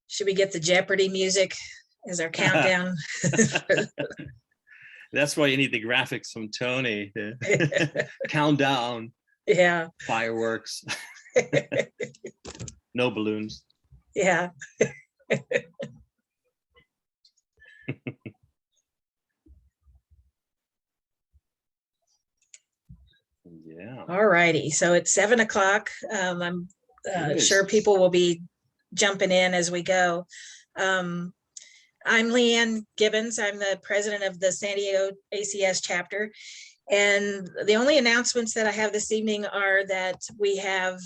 Should we get the Jeopardy music as our countdown? That's why you need the graphics from Tony. Countdown. Yeah. Fireworks. No balloons. Yeah. Yeah. All righty. So it's 7 o'clock. I'm sure people will be jumping in as we go. I'm Leanne Gibbons. I'm the president of the San Diego ACS chapter. And the only announcements that I have this evening are that we have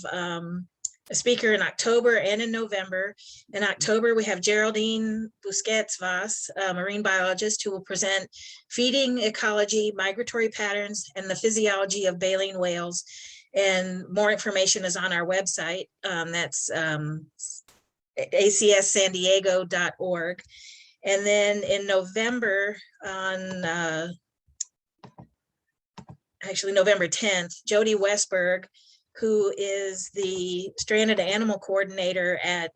a speaker in October and in November. In October, we have Geraldine Busquets-Voss, a marine biologist, who will present feeding ecology, migratory patterns, and the physiology of baleen whales. And more information is on our website. That's acssandiego.org. And then in November, on actually November 10th, Jody Westberg, who is the stranded animal coordinator at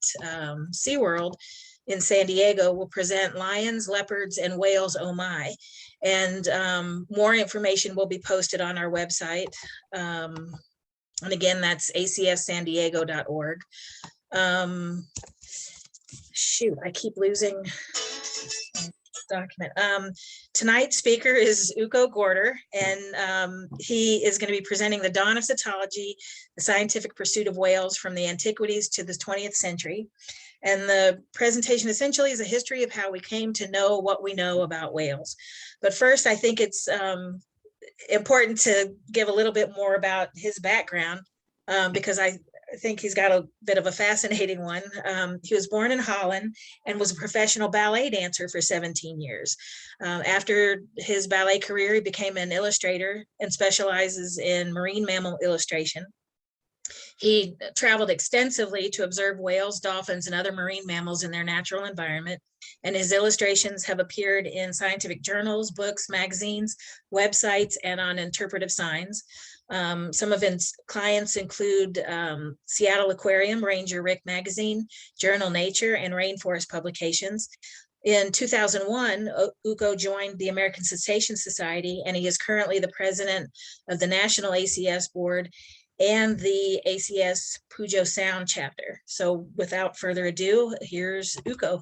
SeaWorld in San Diego, will present lions, leopards, and whales, oh my. And more information will be posted on our website. And again, that's acssandiego.org. Shoot, I keep losing document. Tonight's speaker is Uko Gorter, and he is going to be presenting the dawn of cetology, the scientific pursuit of whales from the antiquities to the 20th century. And the presentation essentially is a history of how we came to know what we know about whales. But first, I think it's important to give a little bit more about his background, because I think he's got a bit of a fascinating one. He was born in Holland and was a professional ballet dancer for 17 years. After his ballet career, he became an illustrator and specializes in marine mammal illustration. He traveled extensively to observe whales, dolphins, and other marine mammals in their natural environment. And his illustrations have appeared in scientific journals, books, magazines, websites, and on interpretive signs. Some of his clients include Seattle Aquarium, Ranger Rick Magazine, Journal Nature, and Rainforest Publications. In 2001, Uko joined the American Cetacean Society, and he is currently the president of the National ACS Board and the ACS Puget Sound chapter. So without further ado, here's Uko.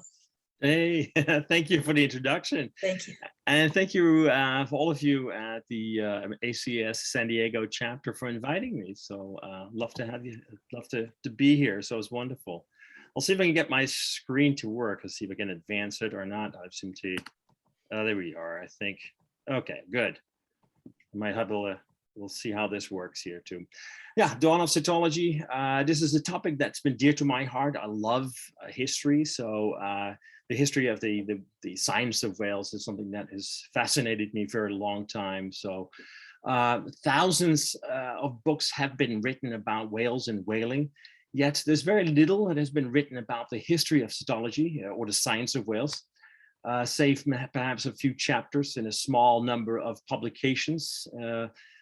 Hey, thank you for the introduction. Thank you. And thank you for all of you at the ACS San Diego chapter for inviting me. So love to have you, love to be here. So it's wonderful. I'll see if I can get my screen to work. Let's see if I can advance it or not. I seem to, there we are, I think. Okay, good. I might have we'll see how this works here too. Yeah, dawn of cetology. This is a topic that's been dear to my heart. I love history. So the history of the science of whales is something that has fascinated me for a long time. So thousands of books have been written about whales and whaling, yet there's very little that has been written about the history of cetology or the science of whales, save perhaps a few chapters in a small number of publications.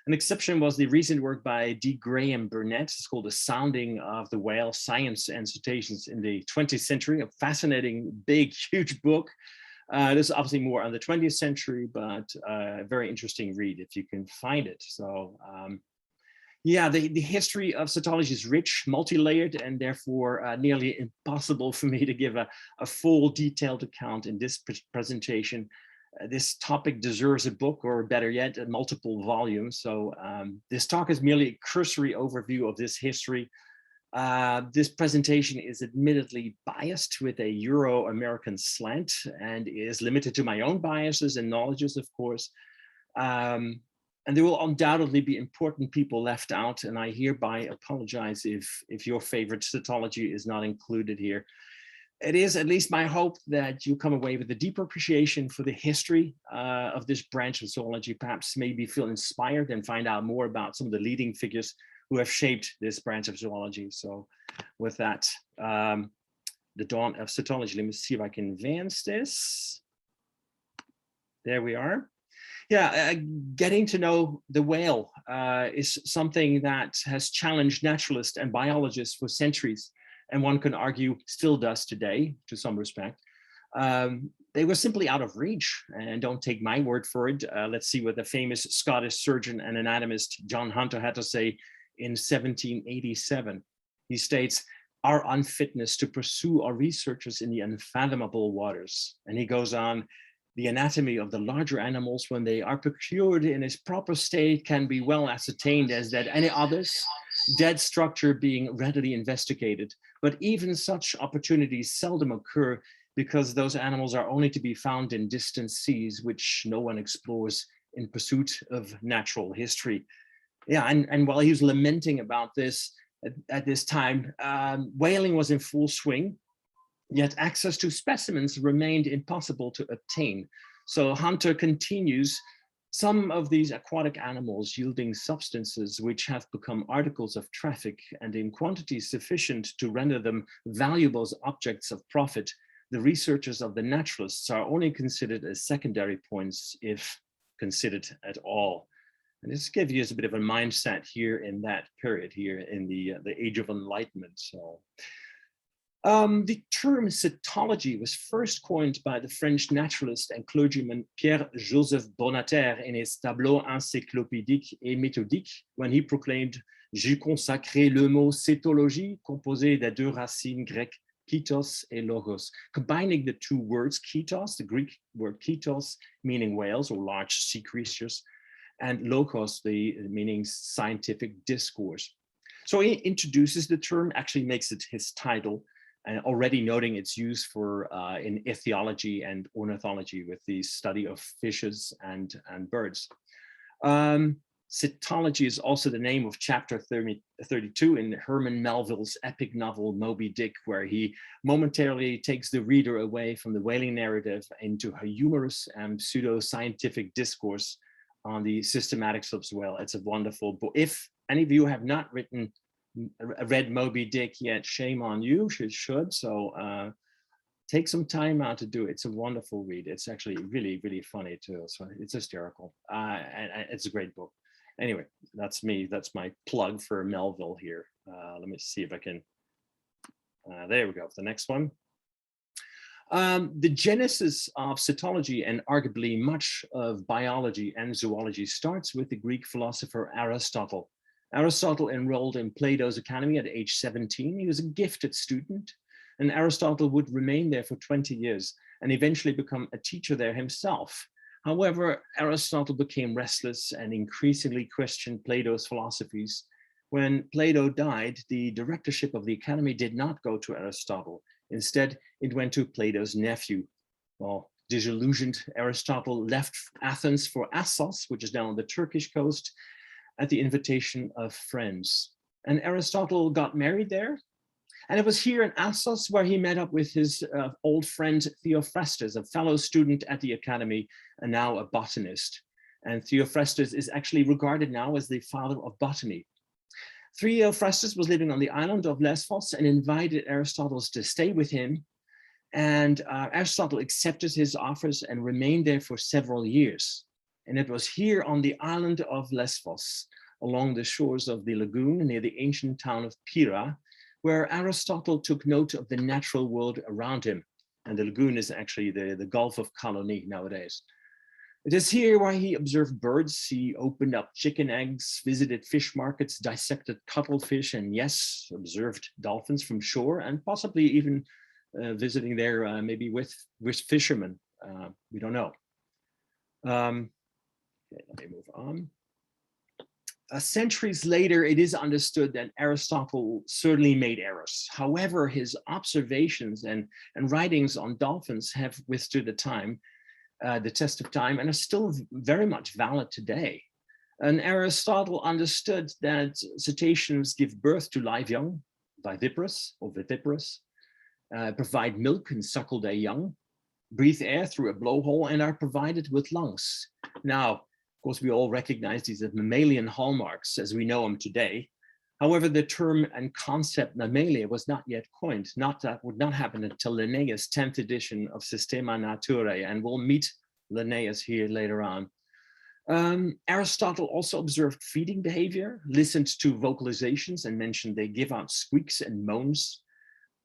An exception was the recent work by D. Graham Burnett. It's called The Sounding of the Whale, Science and Cetaceans in the 20th Century, a fascinating, big, huge book. This is obviously more on the 20th century, but a very interesting read if you can find it. So yeah, the history of cetology is rich, multi-layered, and therefore nearly impossible for me to give a full detailed account in this presentation. This topic deserves a book, or better yet, a multiple volumes. So this talk is merely a cursory overview of this history. This presentation is admittedly biased with a Euro-American slant and is limited to my own biases and knowledges, of course. And there will undoubtedly be important people left out, and I hereby apologize if your favorite Cetology is not included here. It is at least my hope that you come away with a deeper appreciation for the history of this branch of zoology, perhaps maybe feel inspired and find out more about some of the leading figures who have shaped this branch of zoology. So with that, the dawn of Cetology. Let me see if I can advance this. There we are. Yeah, getting to know the whale is something that has challenged naturalists and biologists for centuries, and one can argue still does today, to some respect. They were simply out of reach, and don't take my word for it. Let's see what the famous Scottish surgeon and anatomist John Hunter had to say in 1787. He states, "Our unfitness to pursue our researches in the unfathomable waters." And he goes on, "The anatomy of the larger animals, when they are procured in its proper state, can be well ascertained as that any others, dead structure being readily investigated. But even such opportunities seldom occur, because those animals are only to be found in distant seas, which no one explores in pursuit of natural history." Yeah, and while he was lamenting about this at this time, whaling was in full swing. Yet access to specimens remained impossible to obtain. So Hunter continues, "Some of these aquatic animals yielding substances which have become articles of traffic, and in quantities sufficient to render them valuable as objects of profit, the researches of the naturalists are only considered as secondary points, if considered at all." And this gives you a bit of a mindset here in that period, here in the Age of Enlightenment. So. The term Cetology was first coined by the French naturalist and clergyman Pierre-Joseph Bonaterre in his Tableau encyclopédique et méthodique, when he proclaimed, "J'ai consacré le mot Cetologie, composé des deux racines grecques Kitos et Logos," combining the two words, Kitos, the Greek word Kitos, meaning whales or large sea creatures, and Logos, the meaning scientific discourse. So he introduces the term, actually makes it his title, and already noting its use for in ichthyology and ornithology with the study of fishes and birds. Cetology is also the name of chapter 32 in Herman Melville's epic novel Moby Dick, where he momentarily takes the reader away from the whaling narrative into a humorous and pseudo-scientific discourse on the systematics of the whale. It's a wonderful book. If any of you have not read Moby Dick yet, shame on you, you should. So take some time out to do it. It's a wonderful read. It's actually really, really funny too. So it's hysterical. And it's a great book. Anyway, that's me. That's my plug for Melville here. Let me see if I can. There we go. The next one. The genesis of Cetology, and arguably much of biology and zoology, starts with the Greek philosopher Aristotle. Aristotle enrolled in Plato's academy at age 17. He was a gifted student, and Aristotle would remain there for 20 years and eventually become a teacher there himself. However, Aristotle became restless and increasingly questioned Plato's philosophies. When Plato died, the directorship of the academy did not go to Aristotle. Instead, it went to Plato's nephew. Well, disillusioned, Aristotle left Athens for Assos, which is now on the Turkish coast, at the invitation of friends. And Aristotle got married there. And it was here in Assos where he met up with his old friend Theophrastus, a fellow student at the academy, and now a botanist. And Theophrastus is actually regarded now as the father of botany. Theophrastus was living on the island of Lesbos and invited Aristotle to stay with him. And Aristotle accepted his offers and remained there for several years. And it was here on the island of Lesbos, along the shores of the lagoon near the ancient town of Pyrrha, where Aristotle took note of the natural world around him. And the lagoon is actually the Gulf of Colony nowadays. It is here where he observed birds. He opened up chicken eggs, visited fish markets, dissected cuttlefish, and yes, observed dolphins from shore, and possibly even visiting there maybe with fishermen. We don't know. Okay, let me move on. Centuries later, it is understood that Aristotle certainly made errors. However, his observations and writings on dolphins have withstood the test of time, and are still very much valid today. And Aristotle understood that cetaceans give birth to live young, viviparous, provide milk and suckle their young, breathe air through a blowhole, and are provided with lungs. Now, of course, we all recognize these as mammalian hallmarks as we know them today. However, the term and concept mammalia was not yet coined. That would not happen until Linnaeus' 10th edition of Systema Naturae, and we'll meet Linnaeus here later on. Aristotle also observed feeding behavior, listened to vocalizations, and mentioned they give out squeaks and moans,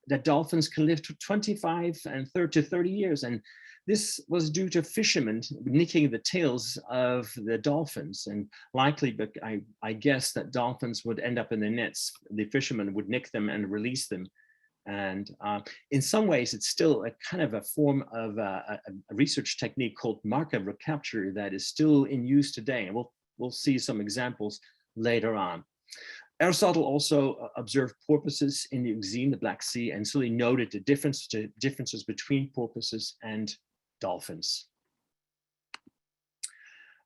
that dolphins can live to 25 and 30 years. And this was due to fishermen nicking the tails of the dolphins, and likely, but I guess that dolphins would end up in the nets. The fishermen would nick them and release them. And in some ways, it's still a kind of a form of a research technique called marker recapture that is still in use today. And we'll see some examples later on. Aristotle also observed porpoises in the Euxine, the Black Sea, and so he noted the differences between porpoises and dolphins.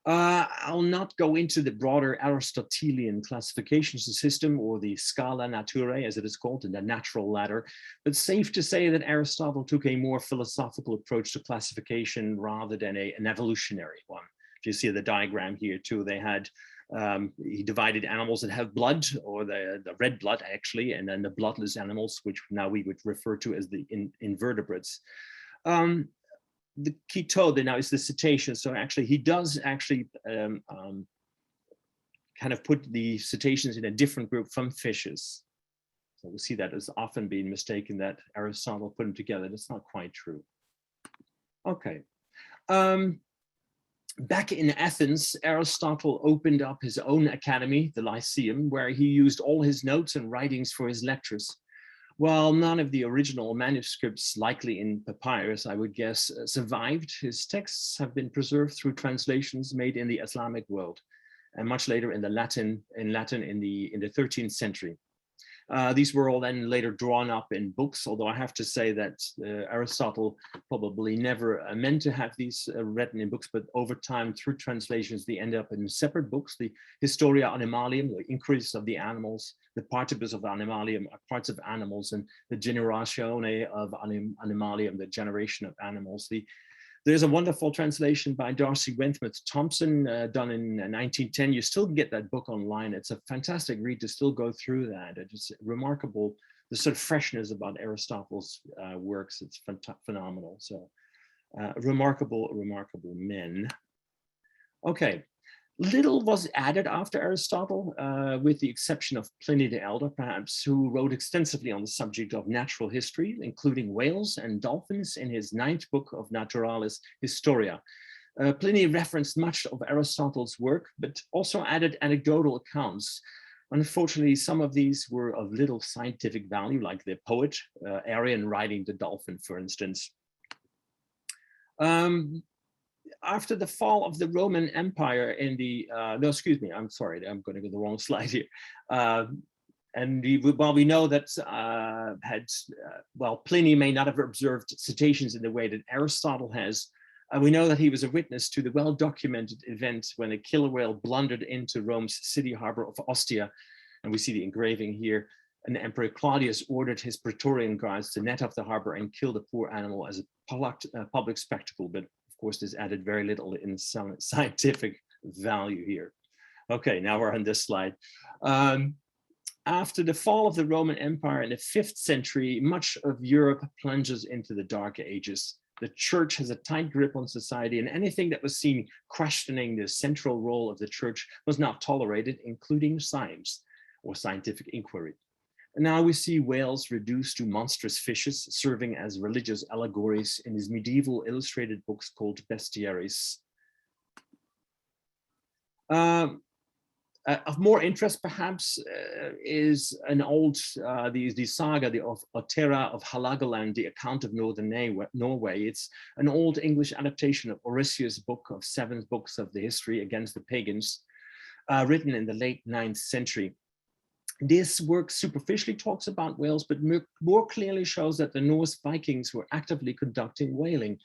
I'll not go into the broader Aristotelian classification system, or the Scala Naturae, as it is called, in the natural ladder, but safe to say that Aristotle took a more philosophical approach to classification rather than an evolutionary one. If you see the diagram here too, they had, he divided animals that have blood, or the red blood actually, and then the bloodless animals, which now we would refer to as the invertebrates. The ketode now is the cetacean. So actually, he does actually kind of put the cetaceans in a different group from fishes. So we see that as often being mistaken that Aristotle put them together. That's not quite true. Okay. Back in Athens, Aristotle opened up his own academy, the Lyceum, where he used all his notes and writings for his lectures. While none of the original manuscripts, likely in papyrus, I would guess, survived, his texts have been preserved through translations made in the Islamic world, and much later in Latin in the 13th century. These were all then later drawn up in books, although I have to say that Aristotle probably never meant to have these written in books, but over time, through translations, they end up in separate books: the Historia Animalium, the Increase of the Animals, the Partibus of Animalium, parts of animals, and the Generatione of Animalium, the generation of animals. There's a wonderful translation by Darcy Wentworth Thompson done in 1910. You still can get that book online. It's a fantastic read to still go through that. It's remarkable, the sort of freshness about Aristotle's works. It's phenomenal. So remarkable men. Okay. Little was added after Aristotle, with the exception of Pliny the Elder, perhaps, who wrote extensively on the subject of natural history, including whales and dolphins in his 9th book of Naturalis Historia. Pliny referenced much of Aristotle's work, but also added anecdotal accounts. Unfortunately, some of these were of little scientific value, like the poet Arrian riding the dolphin, for instance. After the fall of the Roman Empire in the, no, excuse me, I'm sorry, I'm going to go the wrong slide here. While we know that while Pliny may not have observed cetaceans in the way that Aristotle has, we know that he was a witness to the well-documented event when a killer whale blundered into Rome's city harbor of Ostia. And we see the engraving here. And Emperor Claudius ordered his Praetorian guards to net off the harbor and kill the poor animal as a public spectacle. But of course, this added very little in scientific value here. Okay, now we're on this slide. After the fall of the Roman Empire in the 5th century, much of Europe plunges into the Dark Ages. The church has a tight grip on society, and anything that was seen questioning the central role of the church was not tolerated, including science or scientific inquiry. And now we see whales reduced to monstrous fishes, serving as religious allegories in his medieval illustrated books called bestiaries. Of more interest, perhaps, is an old, the saga of Otera of Halagoland, the account of northern Norway. It's an old English adaptation of Orosius' book of 7 books of the history against the pagans, written in the late 9th century. This work superficially talks about whales, but more clearly shows that the Norse Vikings were actively conducting whaling.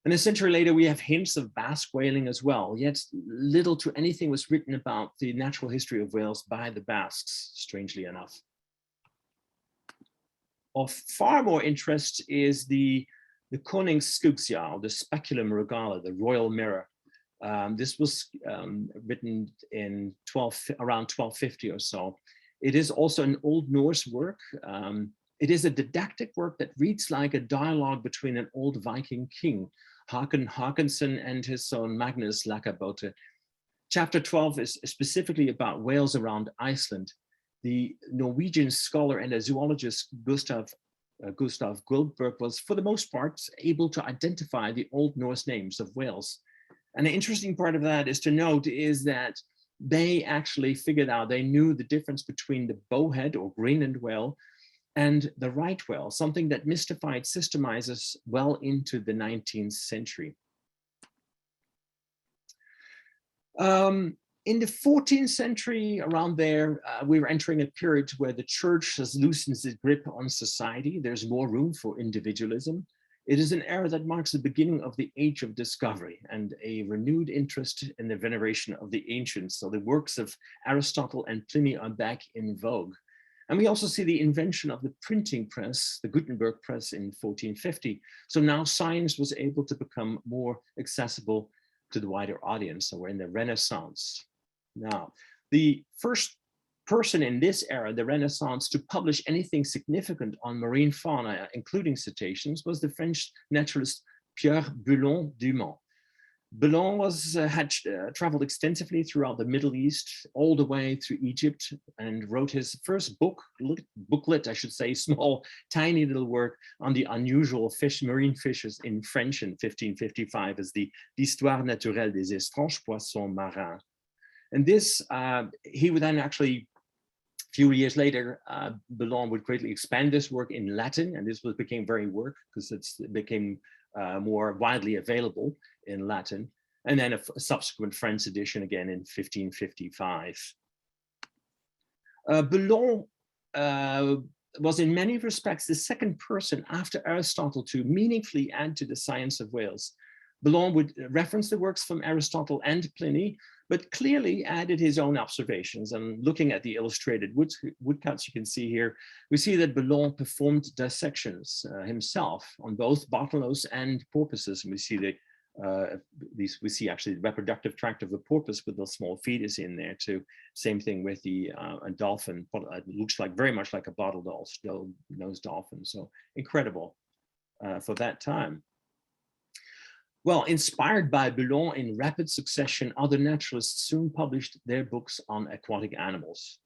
And a century later, we have hints of Basque whaling as well, yet little to anything was written about the natural history of whales by the Basques, strangely enough. Of far more interest is the Koningsskuggsjal, the Speculum Regale, the royal mirror. This was written in around 1250 or so. It is also an Old Norse work. It is a didactic work that reads like a dialogue between an old Viking king, Håkon Håkonsson, and his son Magnus Lakabote. Chapter 12 is specifically about whales around Iceland. The Norwegian scholar and a zoologist Gustav Guldberg was, for the most part, able to identify the Old Norse names of whales. And the interesting part of that is to note is that they actually figured out, they knew the difference between the bowhead or Greenland whale and the right whale, something that mystified systemizers well into the 19th century. In the 14th century, around there, we were entering a period where the church has loosened its grip on society. There's more room for individualism. It is an era that marks the beginning of the age of discovery and a renewed interest in the veneration of the ancients. So the works of Aristotle and Pliny are back in vogue. And we also see the invention of the printing press, the Gutenberg press in 1450. So now science was able to become more accessible to the wider audience. So we're in the Renaissance. Now, the first person in this era, the Renaissance, to publish anything significant on marine fauna, including cetaceans, was the French naturalist Pierre Boullon Dumont. Boullon had traveled extensively throughout the Middle East, all the way through Egypt, and wrote his first booklet, I should say, small, tiny little work on the unusual marine fishes in French in 1555 as the L'Histoire naturelle des étranges poissons marins. And this, he would then actually, a few years later, Boullon would greatly expand this work in Latin, and this became very work because it became more widely available in Latin, and then a subsequent French edition again in 1555. Boullon was in many respects the second person after Aristotle to meaningfully add to the science of whales. Boullon would reference the works from Aristotle and Pliny, but clearly added his own observations. And looking at the illustrated woodcuts you can see here, we see that Boullon performed dissections himself on both bottlenose and porpoises. And we see we see actually the reproductive tract of the porpoise with the small fetus in there too. Same thing with the a dolphin. It looks like very much like a bottlenose dolphin. So incredible for that time. Well, inspired by Boullon in rapid succession, other naturalists soon published their books on aquatic animals.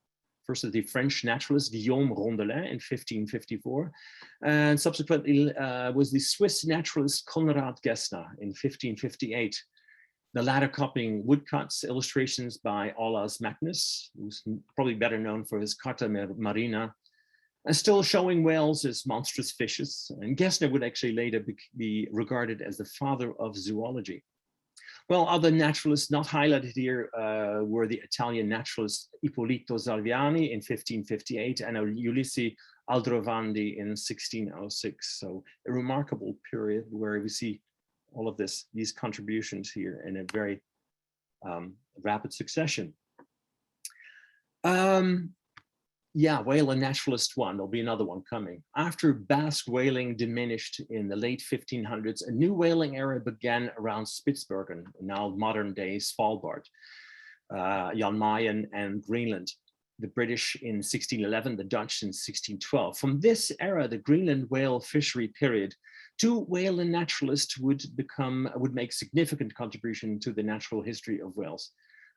First is the French naturalist Guillaume Rondelin in 1554, and subsequently was the Swiss naturalist Konrad Gessner in 1558. The latter copying woodcuts, illustrations by Olaus Magnus, who's probably better known for his Carta Marina, and still showing whales as monstrous fishes. And Gessner would actually later be regarded as the father of zoology. Well, other naturalists not highlighted here were the Italian naturalist Ippolito Salviani in 1558 and Ulysses Aldrovandi in 1606. So a remarkable period where we see all of these contributions here in a very rapid succession. Yeah, whale and naturalist one, there'll be another one coming. After Basque whaling diminished in the late 1500s, a new whaling era began around Spitsbergen, now modern day Svalbard, Jan Mayen and Greenland. The British in 1611, the Dutch in 1612. From this era, the Greenland whale fishery period, two whale and naturalists would make significant contribution to the natural history of whales.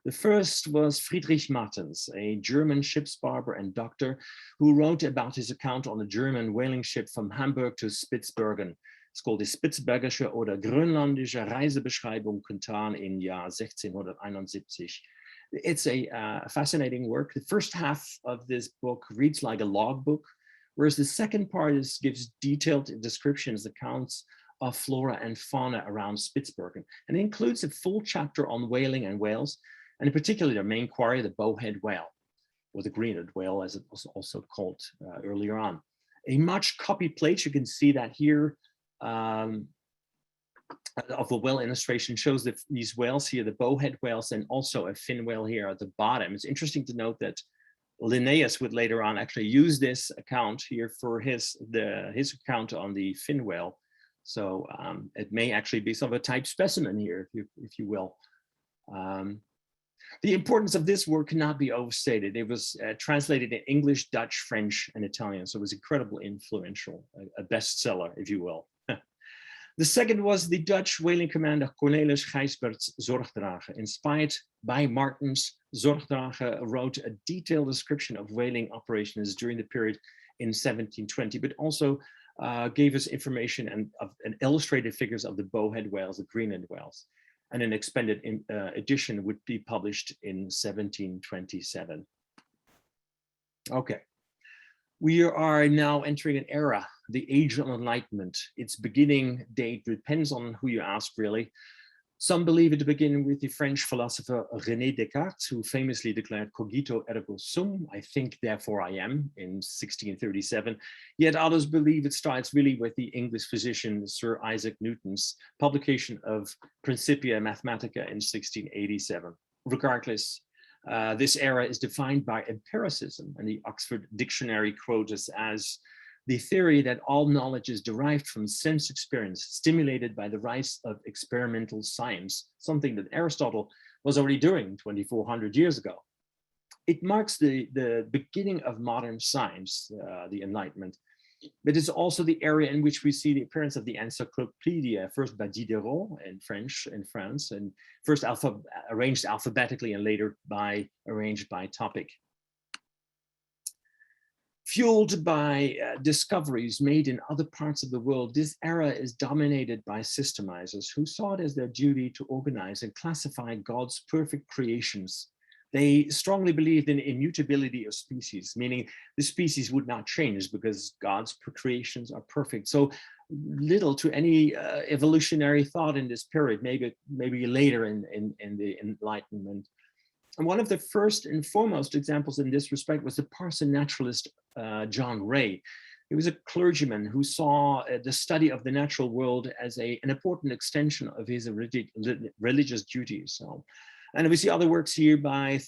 The first was Friedrich Martens, a German ship's barber and doctor who wrote about his account on a German whaling ship from Hamburg to Spitsbergen. It's called die Spitzbergische oder Grönlandische Reisebeschreibung getan im Jahr 1671. It's a fascinating work. The first half of this book reads like a logbook, whereas the second part gives detailed descriptions, accounts of flora and fauna around Spitsbergen, and includes a full chapter on whaling and whales, and in particular their main quarry, the bowhead whale, or the Greenland whale, as it was also called earlier on. A much copied plate, you can see that here, of a whale illustration shows these whales here, the bowhead whales, and also a fin whale here at the bottom. It's interesting to note that Linnaeus would later on actually use this account here for his account on the fin whale. So it may actually be sort of a type specimen here, if you will. The importance of this work cannot be overstated. It was translated in English, Dutch, French, and Italian, so it was incredibly influential, a bestseller, if you will. The second was the Dutch whaling commander Cornelis Gijsbert's Zorgdrager. Inspired by Martin's, Zorgdrager wrote a detailed description of whaling operations during the period in 1720, but also gave us information and illustrated figures of the bowhead whales, the Greenland whales. And an expanded edition would be published in 1727. Okay. We are now entering an era, the Age of Enlightenment. Its beginning date depends on who you ask, really. Some believe it to begin with the French philosopher René Descartes, who famously declared cogito ergo sum, I think, therefore I am, in 1637. Yet others believe it starts really with the English physician Sir Isaac Newton's publication of Principia Mathematica in 1687. Regardless, this era is defined by empiricism, and the Oxford Dictionary quotes us as the theory that all knowledge is derived from sense experience, stimulated by the rise of experimental science, something that Aristotle was already doing 2,400 years ago. It marks the beginning of modern science, the Enlightenment, but it's also the area in which we see the appearance of the encyclopedia, first by Diderot in French in France, and first arranged alphabetically and later arranged by topic. Fueled by discoveries made in other parts of the world, this era is dominated by systemizers who saw it as their duty to organize and classify God's perfect creations. They strongly believed in immutability of species, meaning the species would not change because God's creations are perfect. So little to any evolutionary thought in this period, maybe later in the Enlightenment. And one of the first and foremost examples in this respect was the parson naturalist John Ray. He was a clergyman who saw the study of the natural world as an important extension of his religious duties. So, and we see other works here by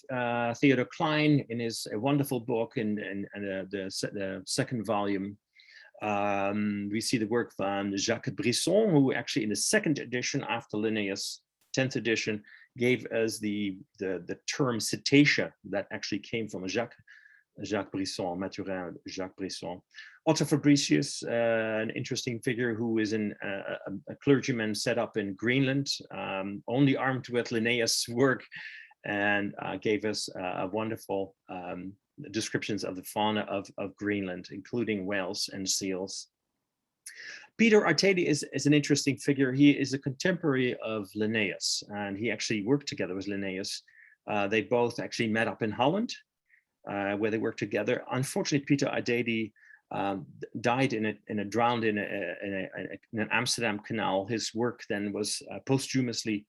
Theodor Klein in his wonderful book in the second volume. We see the work from Jacques Brisson, who actually in the second edition after Linnaeus, 10th edition, gave us the term cetacea that actually came from Jacques Brisson, Mathurin Jacques Brisson. Otto Fabricius, an interesting figure who is a clergyman set up in Greenland, only armed with Linnaeus' work, and gave us wonderful descriptions of the fauna of Greenland, including whales and seals. Peter Artedi is an interesting figure. He is a contemporary of Linnaeus, and he actually worked together with Linnaeus. They both actually met up in Holland, where they worked together. Unfortunately, Peter Artedi died drowned in an Amsterdam canal. His work then was posthumously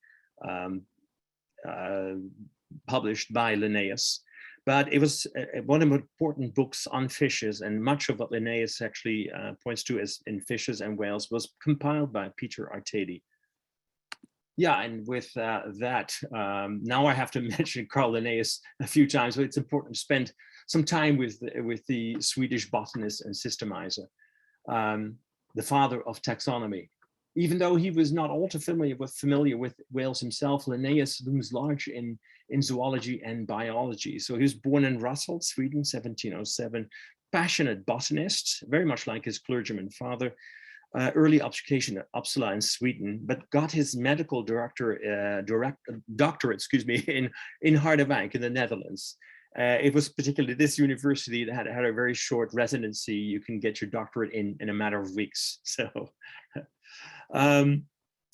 published by Linnaeus. But it was one of the important books on fishes, and much of what Linnaeus actually points to as in fishes and whales was compiled by Peter Artedi. Yeah, and with that, now I have to mention Carl Linnaeus a few times, but it's important to spend some time with the Swedish botanist and systemizer, the father of taxonomy. Even though he was not all too familiar with whales himself, Linnaeus looms large in zoology and biology. So he was born in Russell, Sweden, 1707, passionate botanist, very much like his clergyman father, early education at Uppsala in Sweden, but got his medical doctorate, in Harderwijk in the Netherlands. It was particularly this university that had a very short residency. You can get your doctorate in a matter of weeks. So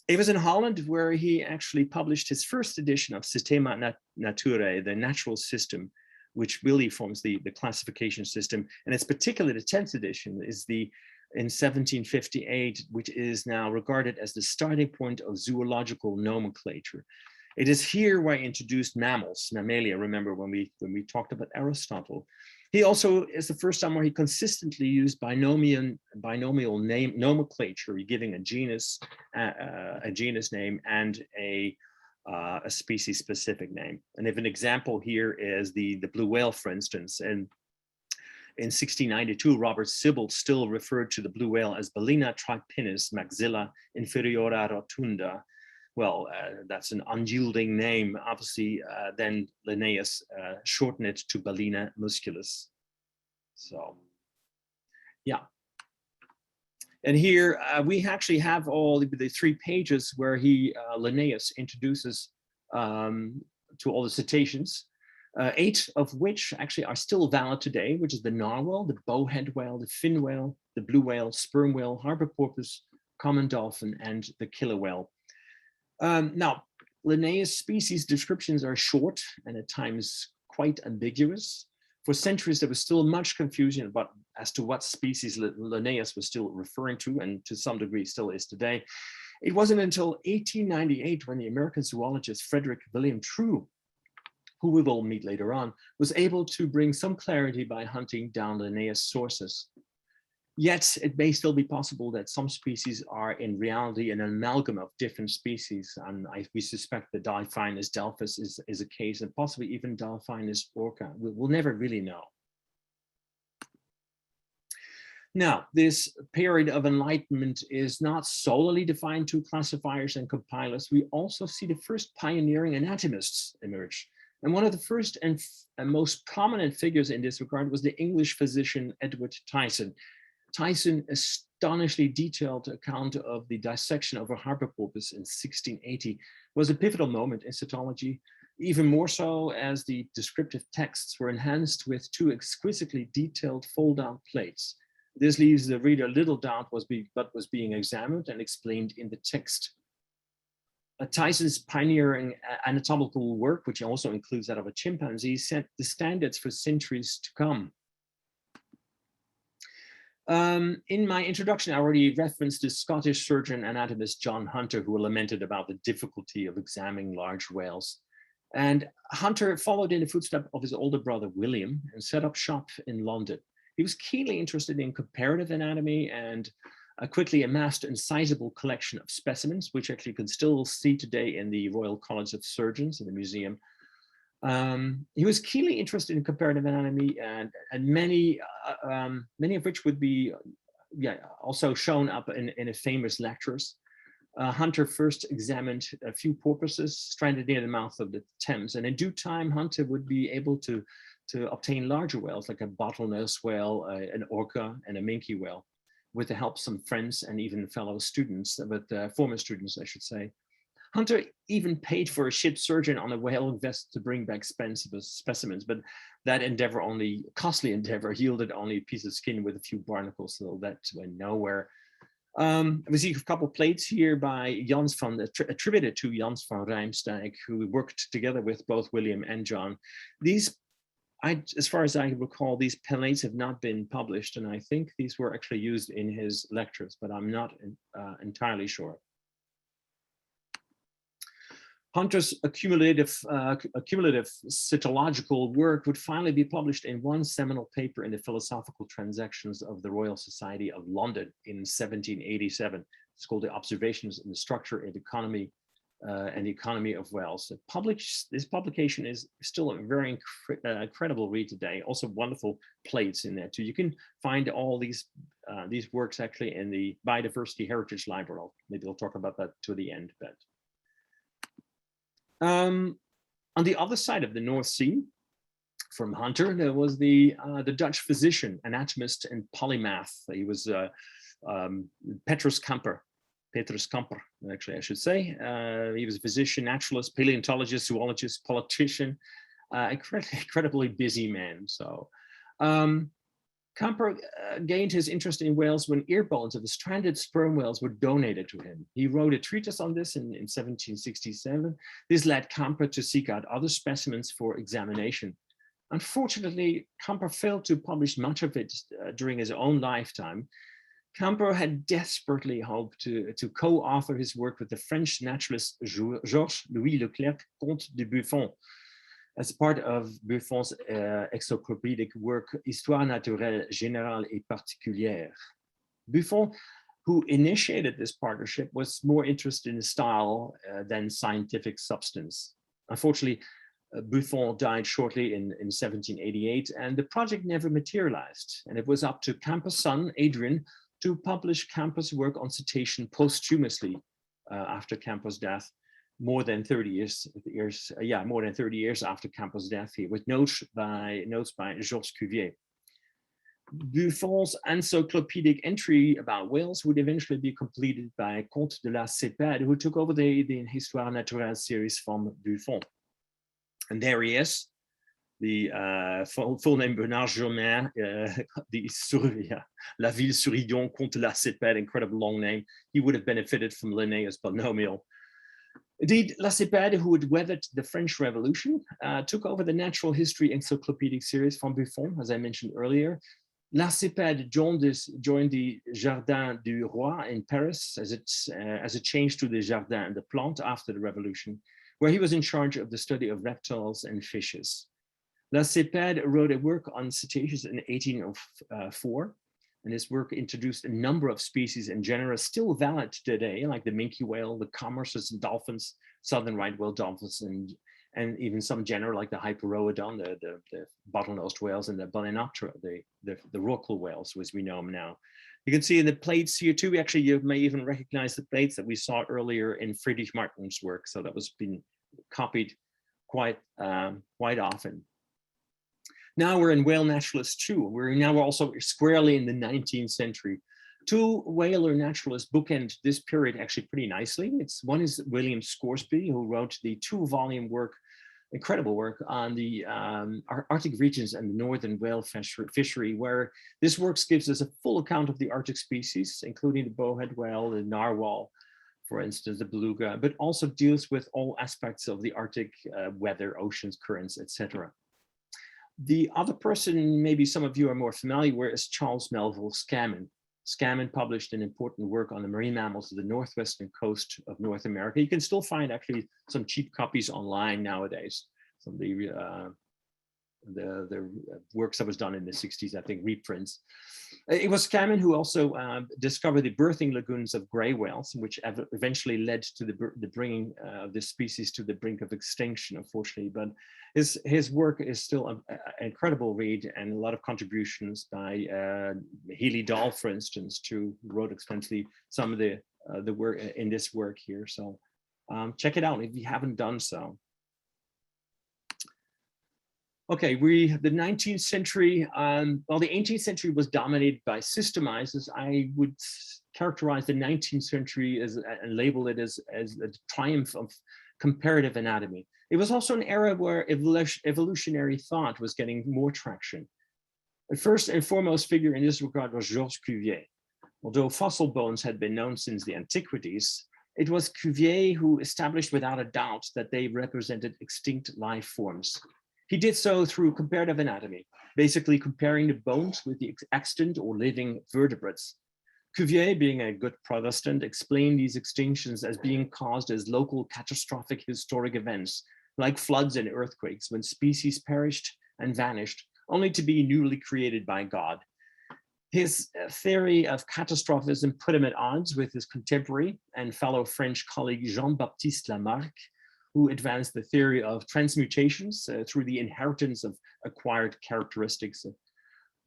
It was in Holland where he actually published his first edition of Systema Naturae, the natural system, which really forms the classification system. And it's particularly the 10th edition is in 1758, which is now regarded as the starting point of zoological nomenclature. It is here where I introduced mammals, mammalia. Remember when we talked about Aristotle. He also is the first time where he consistently used binomial name nomenclature, giving a genus name and a species specific name. And if an example here is the blue whale, for instance, and in 1692, Robert Sibbald still referred to the blue whale as Balena tripinnis maxilla inferiora rotunda. Well, that's an unyielding name. Obviously, then Linnaeus shortened it to Balena musculus. So, yeah. And here we actually have all the 3 pages where Linnaeus introduces to all the cetaceans, 8 of which actually are still valid today, which is the narwhal, the bowhead whale, the fin whale, the blue whale, sperm whale, harbor porpoise, common dolphin, and the killer whale. Now, Linnaeus' species descriptions are short and at times quite ambiguous. For centuries, there was still much confusion as to what species Linnaeus was still referring to, and to some degree still is today. It wasn't until 1898 when the American zoologist Frederick William True, who we will meet later on, was able to bring some clarity by hunting down Linnaeus' sources. Yet it may still be possible that some species are in reality an amalgam of different species. And we suspect the Delphinus delphis is a case, and possibly even Delphinus orca. We'll never really know. Now, this period of enlightenment is not solely defined to classifiers and compilers. We also see the first pioneering anatomists emerge. And one of the first and most prominent figures in this regard was the English physician Edward Tyson. Tyson's astonishingly detailed account of the dissection of a harbor porpoise in 1680 was a pivotal moment in cetology, even more so as the descriptive texts were enhanced with 2 exquisitely detailed fold-out plates. This leaves the reader little doubt what was being examined and explained in the text. Tyson's pioneering anatomical work, which also includes that of a chimpanzee, set the standards for centuries to come. In my introduction, I already referenced the Scottish surgeon anatomist John Hunter, who lamented about the difficulty of examining large whales. And Hunter followed in the footsteps of his older brother, William, and set up shop in London. He was keenly interested in comparative anatomy and quickly amassed a sizable collection of specimens, which actually you can still see today in the Royal College of Surgeons in the museum. He was keenly interested in comparative anatomy, and many of which would be also shown up in a famous lectures. Hunter first examined a few porpoises stranded near the mouth of the Thames, and in due time, Hunter would be able to obtain larger whales like a bottlenose whale, an orca, and a minke whale, with the help of some friends and even fellow students, former students, I should say. Hunter even paid for a ship surgeon on a whale vessel to bring back specimens, but that costly endeavor yielded only a piece of skin with a few barnacles, so that went nowhere. We see a couple of plates here by attributed to Jans van Rijmsdijk, who worked together with both William and John. These, as far as I recall, these plates have not been published, and I think these were actually used in his lectures, but I'm not entirely sure. Hunter's accumulative cetological work would finally be published in one seminal paper in the Philosophical Transactions of the Royal Society of London in 1787. It's called The Observations in the Structure and Economy of Whales. This publication is still a very incredible read today. Also wonderful plates in there too. You can find all these works actually in the Biodiversity Heritage Library. Maybe we'll talk about that to the end, but. On the other side of the North Sea, from Hunter, there was the Dutch physician, anatomist, and polymath. He was Petrus Camper, actually, I should say. He was a physician, naturalist, paleontologist, zoologist, politician, incredibly busy man. So Camper gained his interest in whales when ear bones of the stranded sperm whales were donated to him. He wrote a treatise on this in 1767. This led Camper to seek out other specimens for examination. Unfortunately, Camper failed to publish much of it during his own lifetime. Camper had desperately hoped to co-author his work with the French naturalist Georges Louis Leclerc, Comte de Buffon, as part of Buffon's encyclopedic work Histoire naturelle générale et particulière. Buffon, who initiated this partnership, was more interested in style than scientific substance. Unfortunately, Buffon died shortly in 1788, and the project never materialized. And it was up to Camper's son, Adrian, to publish Camper's work on cetacean posthumously after Camper's death, more than 30 years after Camper's death here, with notes by Georges Cuvier. Buffon's encyclopedic entry about whales would eventually be completed by Comte de la Sept, who took over the Histoire naturelle series from Buffon. And there he is, the full name Bernard Germain, La Ville Surillon, Comte de la Sept, incredible long name. He would have benefited from Linnaeus' polynomial. Indeed, La Sept, who had weathered the French Revolution, took over the natural history encyclopedic series from Buffon, as I mentioned earlier. La Sept joined the Jardin du Roi in Paris as it changed to the Jardin des Plantes after the Revolution, where he was in charge of the study of reptiles and fishes. La Sept wrote a work on cetaceans in 1804, and his work introduced a number of species and genera still valid today, like the minke whale, the commerces and dolphins, southern right whale dolphins, and even some genera like the Hyperoodon, the bottlenose whales, and the Balenoptera, the rorqual whales, as we know them now. You can see in the plates here too, actually, you may even recognize the plates that we saw earlier in Friedrich Martin's work. So that was being copied quite often. Now we're in whale naturalists too. We're now also squarely in the 19th century. Two whaler naturalists bookend this period actually pretty nicely. One is William Scoresby, who wrote the 2-volume work, incredible work on the Arctic regions and the northern whale fishery, where this work gives us a full account of the Arctic species, including the bowhead whale, the narwhal, for instance, the beluga, but also deals with all aspects of the Arctic weather, oceans, currents, etc. The other person, maybe some of you are more familiar with, is Charles Melville Scammon. Scammon published an important work on the marine mammals of the northwestern coast of North America. You can still find actually some cheap copies online nowadays. Some of the works that was done in the 60s, I think, reprints. It was Scammon who also discovered the birthing lagoons of gray whales, which eventually led to the bringing of this species to the brink of extinction, unfortunately. But his work is still an incredible read, and a lot of contributions by Healy Dahl, for instance, who wrote extensively some of the work in this work here. So check it out if you haven't done so. Okay, the 19th century, well, the 18th century was dominated by systemizers. I would characterize the 19th century and label it as a triumph of comparative anatomy. It was also an era where evolutionary thought was getting more traction. The first and foremost figure in this regard was Georges Cuvier. Although fossil bones had been known since the antiquities, it was Cuvier who established without a doubt that they represented extinct life forms. He did so through comparative anatomy, basically comparing the bones with the extant or living vertebrates. Cuvier, being a good Protestant, explained these extinctions as being caused as local catastrophic historic events, like floods and earthquakes, when species perished and vanished, only to be newly created by God. His theory of catastrophism put him at odds with his contemporary and fellow French colleague Jean-Baptiste Lamarck, who advanced the theory of transmutations through the inheritance of acquired characteristics,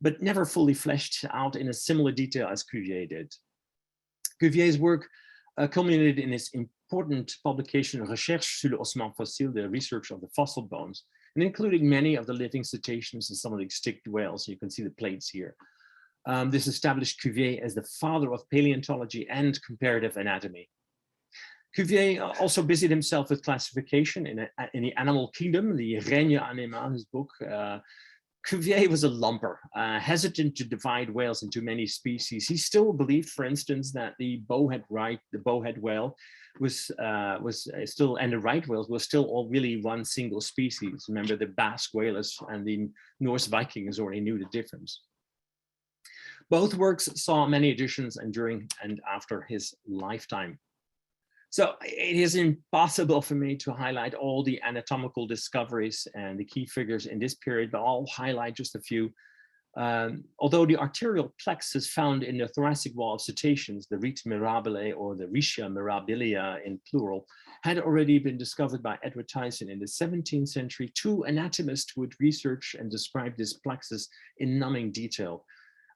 but never fully fleshed out in a similar detail as Cuvier did. Cuvier's work culminated in his important publication, Recherche sur l'ossement fossile, the research of the fossil bones, and including many of the living cetaceans and some of the extinct whales. You can see the plates here. This established Cuvier as the father of paleontology and comparative anatomy. Cuvier also busied himself with classification in the animal kingdom, the Règne animal, his book, Cuvier was a lumper, hesitant to divide whales into many species. He still believed, for instance, that the bowhead whale was still, and the right whales were still all really one single species. Remember, the Basque whalers and the Norse Vikings already knew the difference. Both works saw many editions and during and after his lifetime. So it is impossible for me to highlight all the anatomical discoveries and the key figures in this period, but I'll highlight just a few. Although the arterial plexus found in the thoracic wall of cetaceans, the rete mirabile or the Rhetia mirabilia in plural, had already been discovered by Edward Tyson in the 17th century. Two anatomists would research and describe this plexus in numbing detail.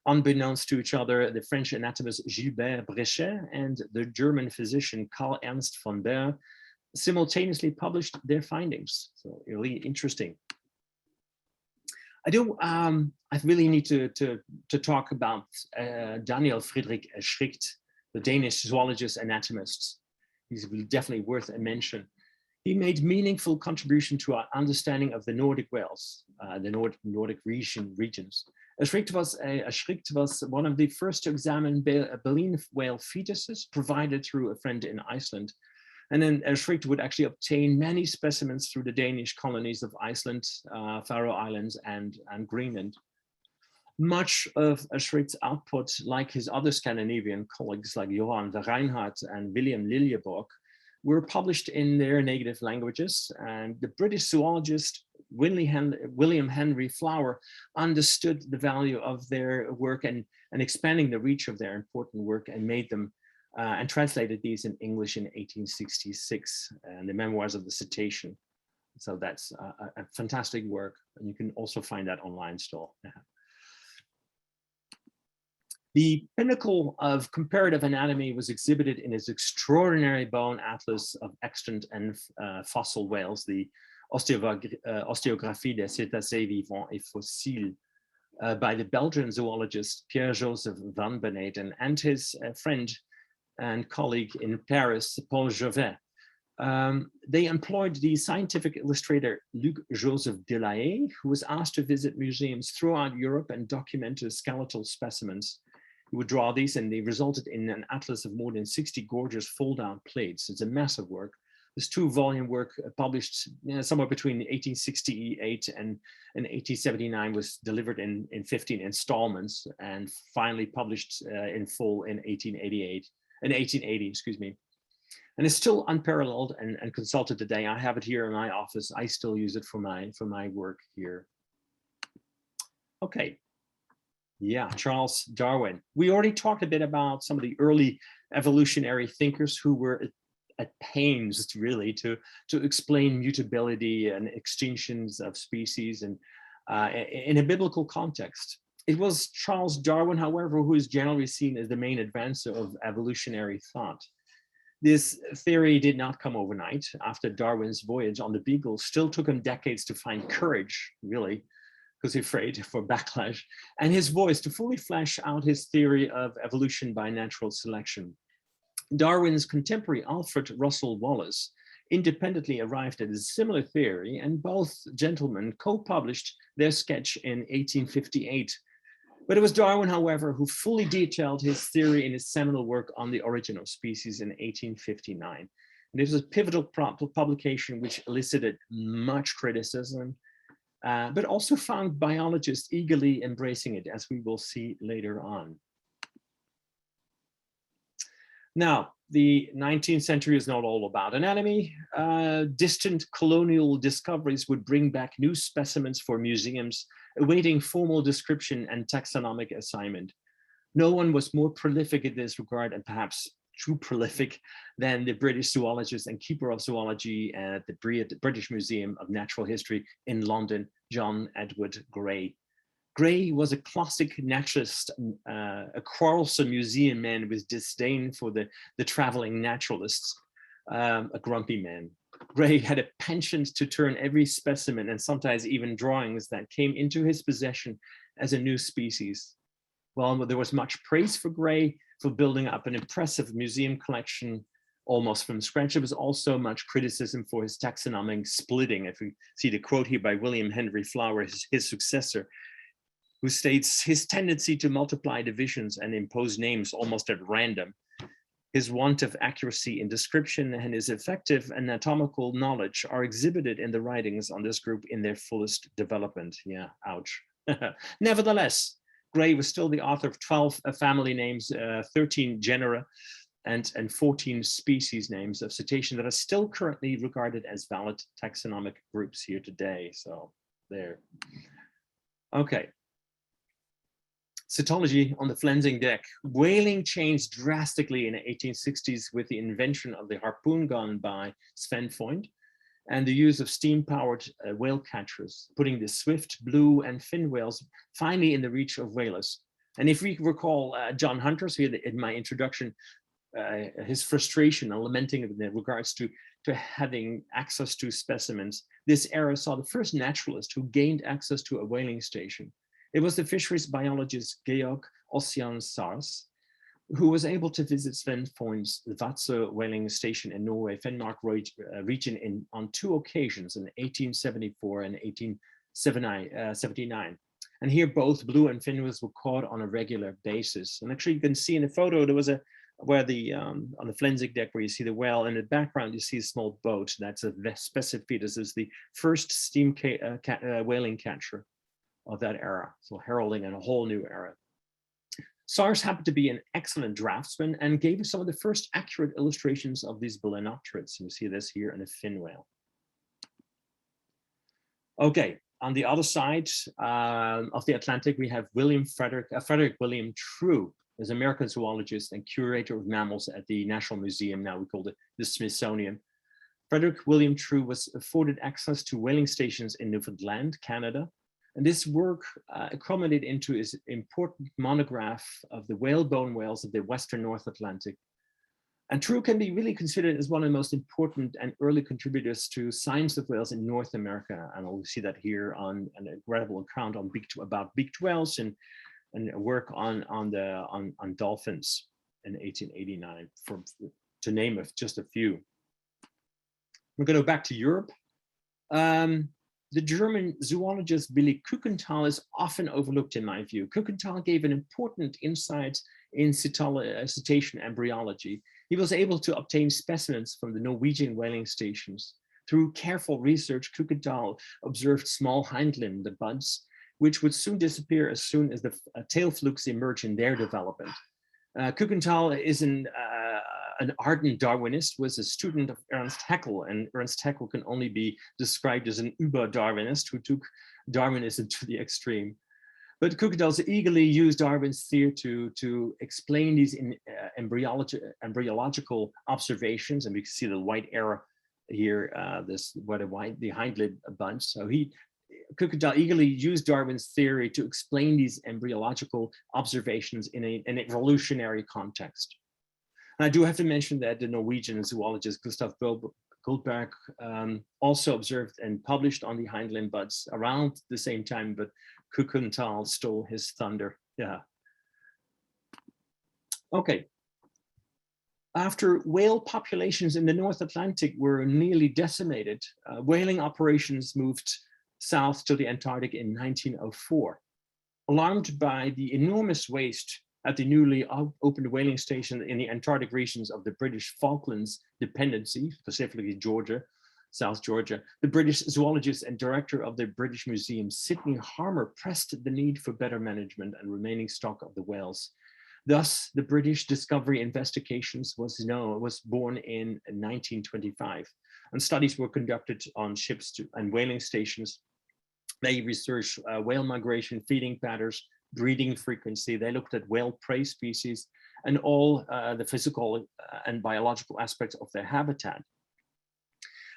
Unbeknownst to each other, the French anatomist Gilbert Bréchet and the German physician Karl Ernst von Baer simultaneously published their findings. So really interesting. I really need to talk about Daniel Friedrich Schricht, the Danish zoologist anatomist. He's definitely worth a mention. He made meaningful contribution to our understanding of the Nordic whales, the Nordic regions. Schricht was one of the first to examine baleen whale fetuses provided through a friend in Iceland. And then Schricht would actually obtain many specimens through the Danish colonies of Iceland, Faroe Islands, and Greenland. Much of Schricht's output, like his other Scandinavian colleagues like Johan de Reinhardt and William Liljeborg, were published in their native languages. And the British zoologist William Henry Flower understood the value of their work and expanding the reach of their important work, and made them and translated these in English in 1866, and the Memoirs of the Cetacean. So that's a fantastic work, and you can also find that online still. The pinnacle of comparative anatomy was exhibited in his extraordinary bone atlas of extant and fossil whales, the Osteographie des Cétacés vivants et fossiles, by the Belgian zoologist Pierre-Joseph van Beneden and his friend and colleague in Paris, Paul Jovet. They employed the scientific illustrator Luc-Joseph Delahaye, who was asked to visit museums throughout Europe and document the skeletal specimens. He would draw these, and they resulted in an atlas of more than 60 gorgeous fold-down plates. It's a massive work. This two-volume work published somewhere between 1868 and 1879 was delivered in 15 installments and finally published in full in 1880, excuse me. And it's still unparalleled and consulted today. I have it here in my office. I still use it for my work here. Okay. Yeah, Charles Darwin. We already talked a bit about some of the early evolutionary thinkers who were at pains really to explain mutability and extinctions of species and in a biblical context. It was Charles Darwin, however, who is generally seen as the main advancer of evolutionary thought. This theory did not come overnight. After Darwin's voyage on the Beagle, still took him decades to find courage, really, because he's afraid for backlash, and his voice to fully flesh out his theory of evolution by natural selection. Darwin's contemporary Alfred Russel Wallace independently arrived at a similar theory, and both gentlemen co-published their sketch in 1858. But it was Darwin, however, who fully detailed his theory in his seminal work on the origin of species in 1859. And it was a pivotal publication which elicited much criticism, but also found biologists eagerly embracing it, as we will see later on. Now, the 19th century is not all about anatomy. Distant colonial discoveries would bring back new specimens for museums, awaiting formal description and taxonomic assignment. No one was more prolific in this regard, and perhaps too prolific, than the British zoologist and keeper of zoology at the British Museum of Natural History in London, John Edward Gray. Gray was a classic naturalist, a quarrelsome museum man with disdain for the traveling naturalists, a grumpy man. Gray had a penchant to turn every specimen and sometimes even drawings that came into his possession as a new species. Well, there was much praise for Gray for building up an impressive museum collection. almost from scratch. There was also much criticism for his taxonomic splitting. If we see the quote here by William Henry Flower, his successor, who states his tendency to multiply divisions and impose names almost at random, his want of accuracy in description, and his effective anatomical knowledge are exhibited in the writings on this group in their fullest development. Yeah, ouch. Nevertheless, Gray was still the author of 12 family names, 13 genera, and 14 species names of cetacean that are still currently regarded as valid taxonomic groups here today. So there. Okay. Cetology on the flensing deck. Whaling changed drastically in the 1860s with the invention of the harpoon gun by Sven Freund and the use of steam-powered whale catchers, putting the swift blue and fin whales finally in the reach of whalers. And if we recall John Hunter's here in my introduction, his frustration and lamenting in regards to having access to specimens, this era saw the first naturalist who gained access to a whaling station. It was the fisheries biologist Georg Ossian Sars, who was able to visit Sven Freund's Vadsø whaling station in Norway, Finnmark region on 2 occasions in 1874 and 1879. And here both blue and fin whales were caught on a regular basis. And actually you can see in the photo, there was where the, on the flensing deck where you see the whale, in the background you see a small boat. That's a Specific. This is the first steam whaling catcher of that era, so heralding in a whole new era. Sars happened to be an excellent draftsman and gave us some of the first accurate illustrations of these balenopterids. You see this here in a fin whale. Okay, on the other side of the Atlantic, we have Frederick William True, is an American zoologist and curator of mammals at the National Museum, now we call it the Smithsonian. Frederick William True was afforded access to whaling stations in Newfoundland, Canada. And this work culminated into his important monograph of the whalebone whales of the Western North Atlantic. And True can be really considered as one of the most important and early contributors to science of whales in North America. And we'll see that here on an incredible account on about beaked whales and work on dolphins in 1889, to name just a few. We're going to go back to Europe. The German zoologist Billy Kukenthal is often overlooked in my view. Kukenthal gave an important insight in cetacean embryology. He was able to obtain specimens from the Norwegian whaling stations. Through careful research, Kukenthal observed small hindlimb, the buds, which would soon disappear as soon as the tail flukes emerge in their development. Kukenthal is an ardent Darwinist, was a student of Ernst Haeckel, and Ernst Haeckel can only be described as an uber-Darwinist who took Darwinism to the extreme. But Kukenthal eagerly used Darwin's theory to explain these embryological observations, and we can see the white arrow here, the hind lid bunch. So Kukenthal eagerly used Darwin's theory to explain these embryological observations in an evolutionary context. And I do have to mention that the Norwegian zoologist Gustav Guldberg also observed and published on the hind limb buds around the same time, but Kukenthal stole his thunder. Yeah. Okay. After whale populations in the North Atlantic were nearly decimated, whaling operations moved south to the Antarctic in 1904. Alarmed by the enormous waste at the newly opened whaling station in the Antarctic regions of the British Falklands Dependency, specifically Georgia, South Georgia, the British zoologist and director of the British Museum, Sidney Harmer, pressed the need for better management and remaining stock of the whales. Thus, the British Discovery Investigations was born in 1925, and studies were conducted on ships and whaling stations. They researched whale migration, feeding patterns, breeding frequency. They looked at whale prey species and all the physical and biological aspects of their habitat.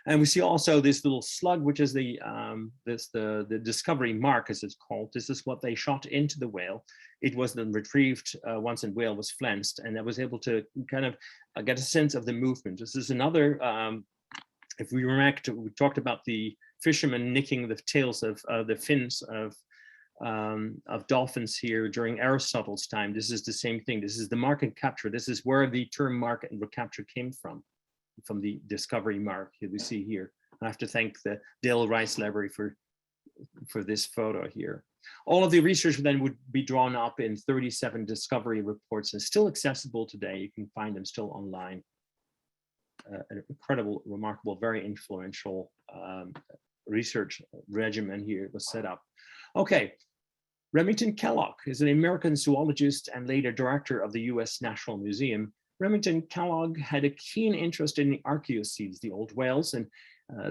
And we see also this little slug, which is the discovery mark, as it's called. This is what they shot into the whale. It was then retrieved once the whale was flensed, and I was able to kind of get a sense of the movement. This is another, if we remember, we talked about the fishermen nicking the tails of the fins of dolphins here during Aristotle's time. This is the same thing. This is the mark and capture. This is where the term mark and recapture came from. from the discovery mark you see here. I have to thank the Dale Rice Library for this photo here. All of the research then would be drawn up in 37 discovery reports and still accessible today. You can find them still online. An incredible, remarkable, very influential research regimen here was set up. Okay, Remington Kellogg is an American zoologist and later director of the US National Museum. Remington Kellogg had a keen interest in the archaeocetes, the old whales, and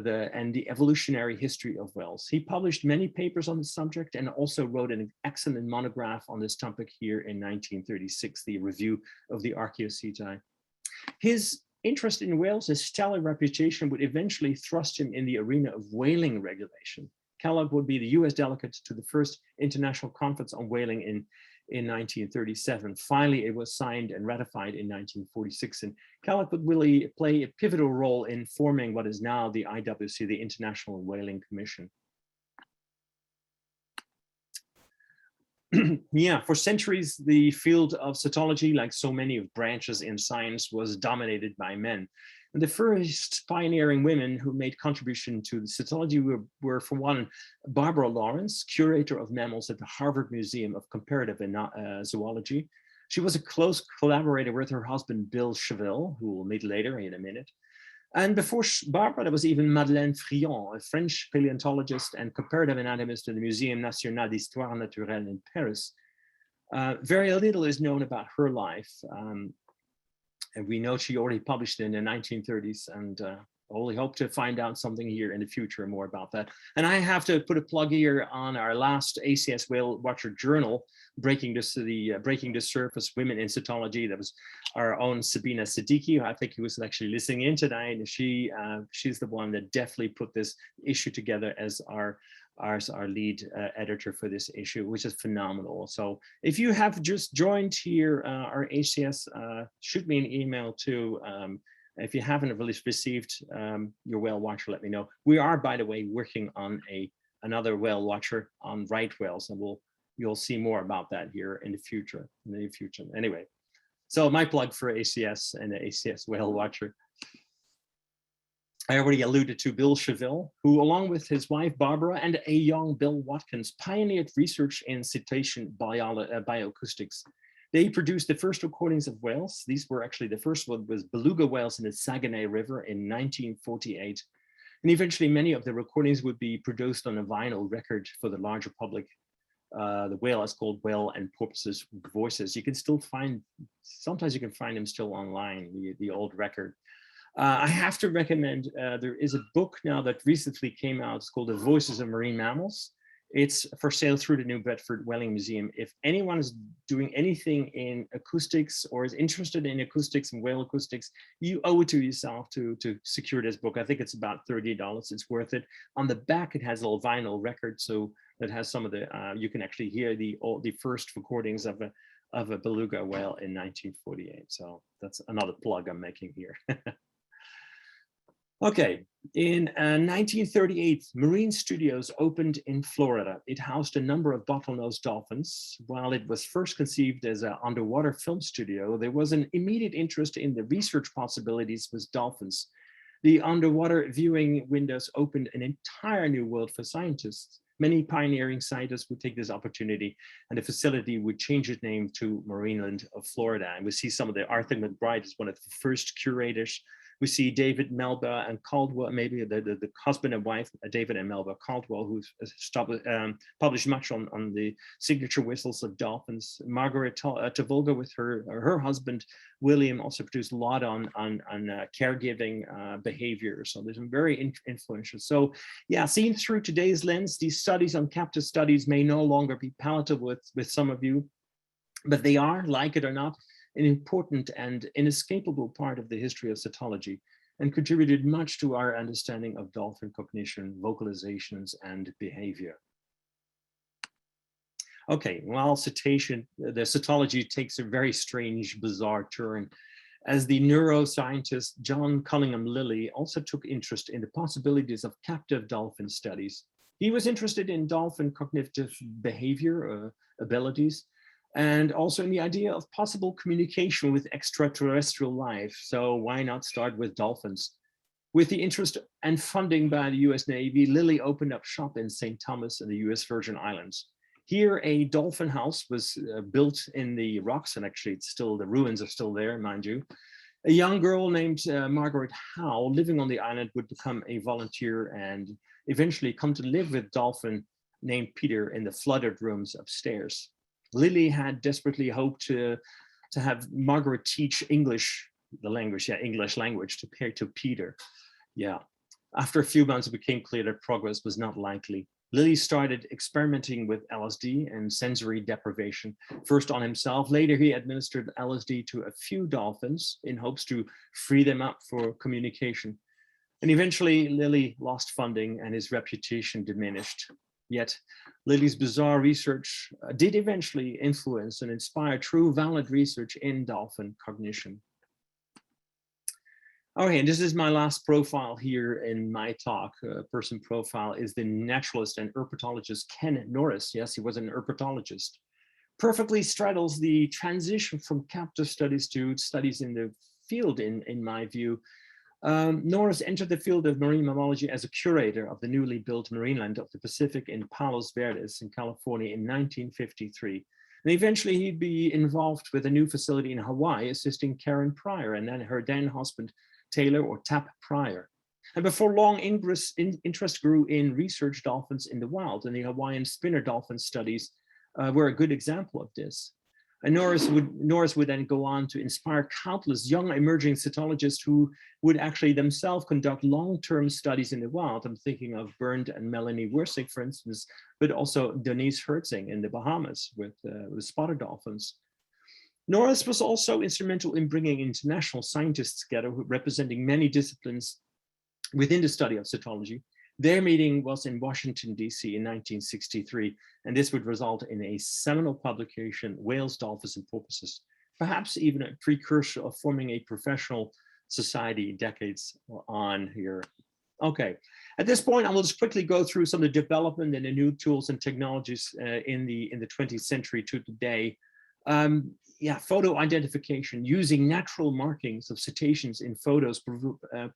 the evolutionary history of whales. He published many papers on the subject and also wrote an excellent monograph on this topic here in 1936, the Review of the Archaeoceti. His interest in whales, his stellar reputation would eventually thrust him in the arena of whaling regulation. Kellogg would be the US delegate to the first International Conference on Whaling in 1937. Finally, it was signed and ratified in 1946. And Kellogg would really play a pivotal role in forming what is now the IWC, the International Whaling Commission. Yeah, for centuries, the field of cetology, like so many of branches in science, was dominated by men. And the first pioneering women who made contribution to the cetology were, for one, Barbara Lawrence, curator of mammals at the Harvard Museum of Comparative Zoology. She was a close collaborator with her husband, Bill Cheville, who we'll meet later in a minute. And before Barbara, there was even Madeleine Friand, a French paleontologist and comparative anatomist in the Muséum National d'Histoire Naturelle in Paris. Very little is known about her life. And we know she already published in the 1930s, and only hope to find out something here in the future more about that. And I have to put a plug here on our last ACS Whale Watcher journal, Breaking the Surface, Women in Cetology. That was our own Sabina Siddiqui, who I think he was actually listening in tonight. And she's the one that definitely put this issue together as our lead editor for this issue, which is phenomenal. So if you have just joined here, our ACS, shoot me an email too. If you haven't received your whale watcher, let me know. We are, by the way, working on another whale watcher on right whales, and you'll see more about that here in the future. Anyway, so my plug for ACS and the ACS Whale Watcher. I already alluded to Bill Cheville, who, along with his wife Barbara and a young Bill Watkins, pioneered research in cetacean bioacoustics. They produced the first recordings of whales. These were actually, the first one was beluga whales in the Saguenay River in 1948. And eventually many of the recordings would be produced on a vinyl record for the larger public. The whale is called Whale and Porpoises Voices. You can still find, sometimes you can find them still online, the old record. I have to recommend, there is a book now that recently came out. It's called The Voices of Marine Mammals. It's for sale through the New Bedford Whaling Museum. If anyone is doing anything in acoustics or is interested in acoustics and whale acoustics, you owe it to yourself to secure this book. I think it's about $30. It's worth it. On the back, it has a little vinyl record, so that has some of the, you can actually hear the first recordings of a beluga whale in 1948. So that's another plug I'm making here. Okay, in 1938, Marine Studios opened in Florida. It housed a number of bottlenose dolphins. While it was first conceived as an underwater film studio, there was an immediate interest in the research possibilities with dolphins. The underwater viewing windows opened an entire new world for scientists. Many pioneering scientists would take this opportunity, and the facility would change its name to Marineland of Florida. And we see some of the, Arthur McBride is one of the first curators. We see David Melba and Caldwell, maybe the husband and wife, David and Melba Caldwell, who published much on the signature whistles of dolphins. Margaret Tavulga with her husband, William, also produced a lot on caregiving behavior. So there's some very influential. So yeah, seen through today's lens, these studies on captive studies may no longer be palatable with some of you, but they are, like it or not, an important and inescapable part of the history of cetology, and contributed much to our understanding of dolphin cognition, vocalizations, and behavior. Okay, well, cetacean, the cetology takes a very strange, bizarre turn, as the neuroscientist John Cunningham Lilly also took interest in the possibilities of captive dolphin studies. He was interested in dolphin cognitive behavior abilities, and also in the idea of possible communication with extraterrestrial life. So why not start with dolphins? With the interest and funding by the US Navy, Lilly opened up shop in St. Thomas in the US Virgin Islands. Here, a dolphin house was built in the rocks, and actually it's still, the ruins are still there, mind you. A young girl named Margaret Howe, living on the island, would become a volunteer and eventually come to live with dolphin named Peter in the flooded rooms upstairs. Lilly had desperately hoped to have Margaret teach English, the language, English language to Peter. Yeah. After a few months, it became clear that progress was not likely. Lilly started experimenting with LSD and sensory deprivation, first on himself. Later, he administered LSD to a few dolphins in hopes to free them up for communication. And eventually, Lilly lost funding and his reputation diminished. Yet, Lilly's bizarre research did eventually influence and inspire true, valid research in dolphin cognition. Okay, and this is my last profile here in my talk. Person profile is the naturalist and herpetologist Ken Norris. Yes, he was an herpetologist. Perfectly straddles the transition from captive studies to studies in the field, in my view. Norris entered the field of marine mammalogy as a curator of the newly built marineland of the Pacific in Palos Verdes in California in 1953. And eventually he'd be involved with a new facility in Hawaii, assisting Karen Pryor and then her then husband, Taylor or Tap Pryor. And before long, interest grew in research dolphins in the wild, and the Hawaiian spinner dolphin studies were a good example of this. And Norris would then go on to inspire countless young emerging cetologists who would actually themselves conduct long-term studies in the wild. I'm thinking of Bernd and Melanie Wirsig, for instance, but also Denise Hertzing in the Bahamas with spotted dolphins. Norris was also instrumental in bringing international scientists together representing many disciplines within the study of cetology. Their meeting was in Washington, D.C. in 1963, and this would result in a seminal publication, Whales, Dolphins, and Porpoises, perhaps even a precursor of forming a professional society decades on here. Okay, at this point, I will just quickly go through some of the development and the new tools and technologies in the 20th century to today. Photo identification using natural markings of cetaceans in photos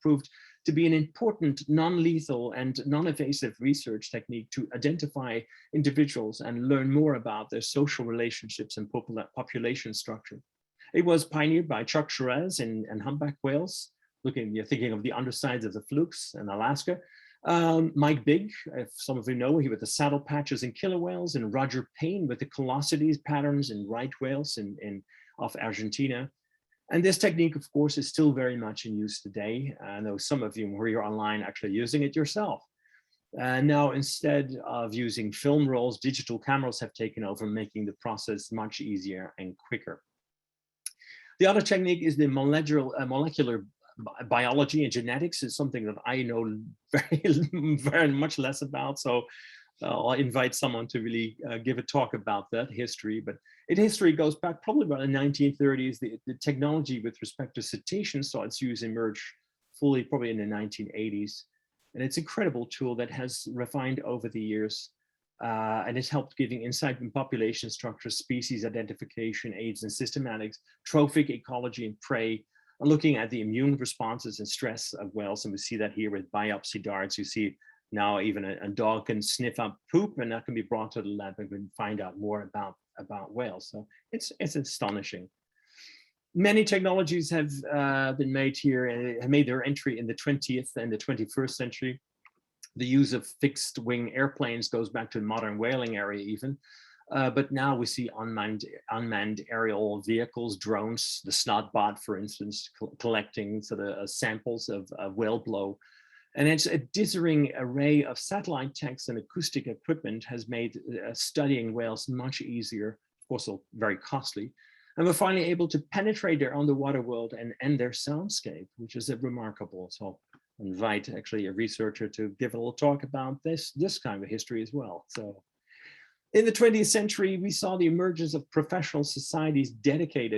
proved to be an important non-lethal and non-invasive research technique to identify individuals and learn more about their social relationships and population structure. It was pioneered by Chuck Jerez and humpback whales, you're thinking of the undersides of the flukes in Alaska. Mike Bigg, if some of you know, he with the saddle patches in killer whales, and Roger Payne with the callosities patterns in right whales off Argentina. And this technique, of course, is still very much in use today. I know some of you who are online actually using it yourself. Now, instead of using film rolls, digital cameras have taken over, making the process much easier and quicker. The other technique is the molecular biology and genetics. Is something that I know very much less about. So I'll invite someone to really give a talk about that history. But history goes back probably about the 1930s. The technology with respect to cetaceans saw its use emerge fully probably in the 1980s. And it's an incredible tool that has refined over the years. And it's helped giving insight in population structure, species identification, aids and systematics, trophic ecology and prey, and looking at the immune responses and stress of whales. And we see that here with biopsy darts. You see now even a dog can sniff up poop, and that can be brought to the lab and we can find out more about whales. So it's astonishing. Many technologies have been made here and have made their entry in the 20th and the 21st century. The use of fixed wing airplanes goes back to the modern whaling area even. But now we see unmanned aerial vehicles, drones, the Snotbot, for instance, collecting sort of samples of whale blow. And it's a dizzying array of satellite techs and acoustic equipment has made studying whales much easier, of course, very costly. And we're finally able to penetrate their underwater world and their soundscape, which is remarkable. So I invite actually a researcher to give a little talk about this kind of history as well. So in the 20th century, we saw the emergence of professional societies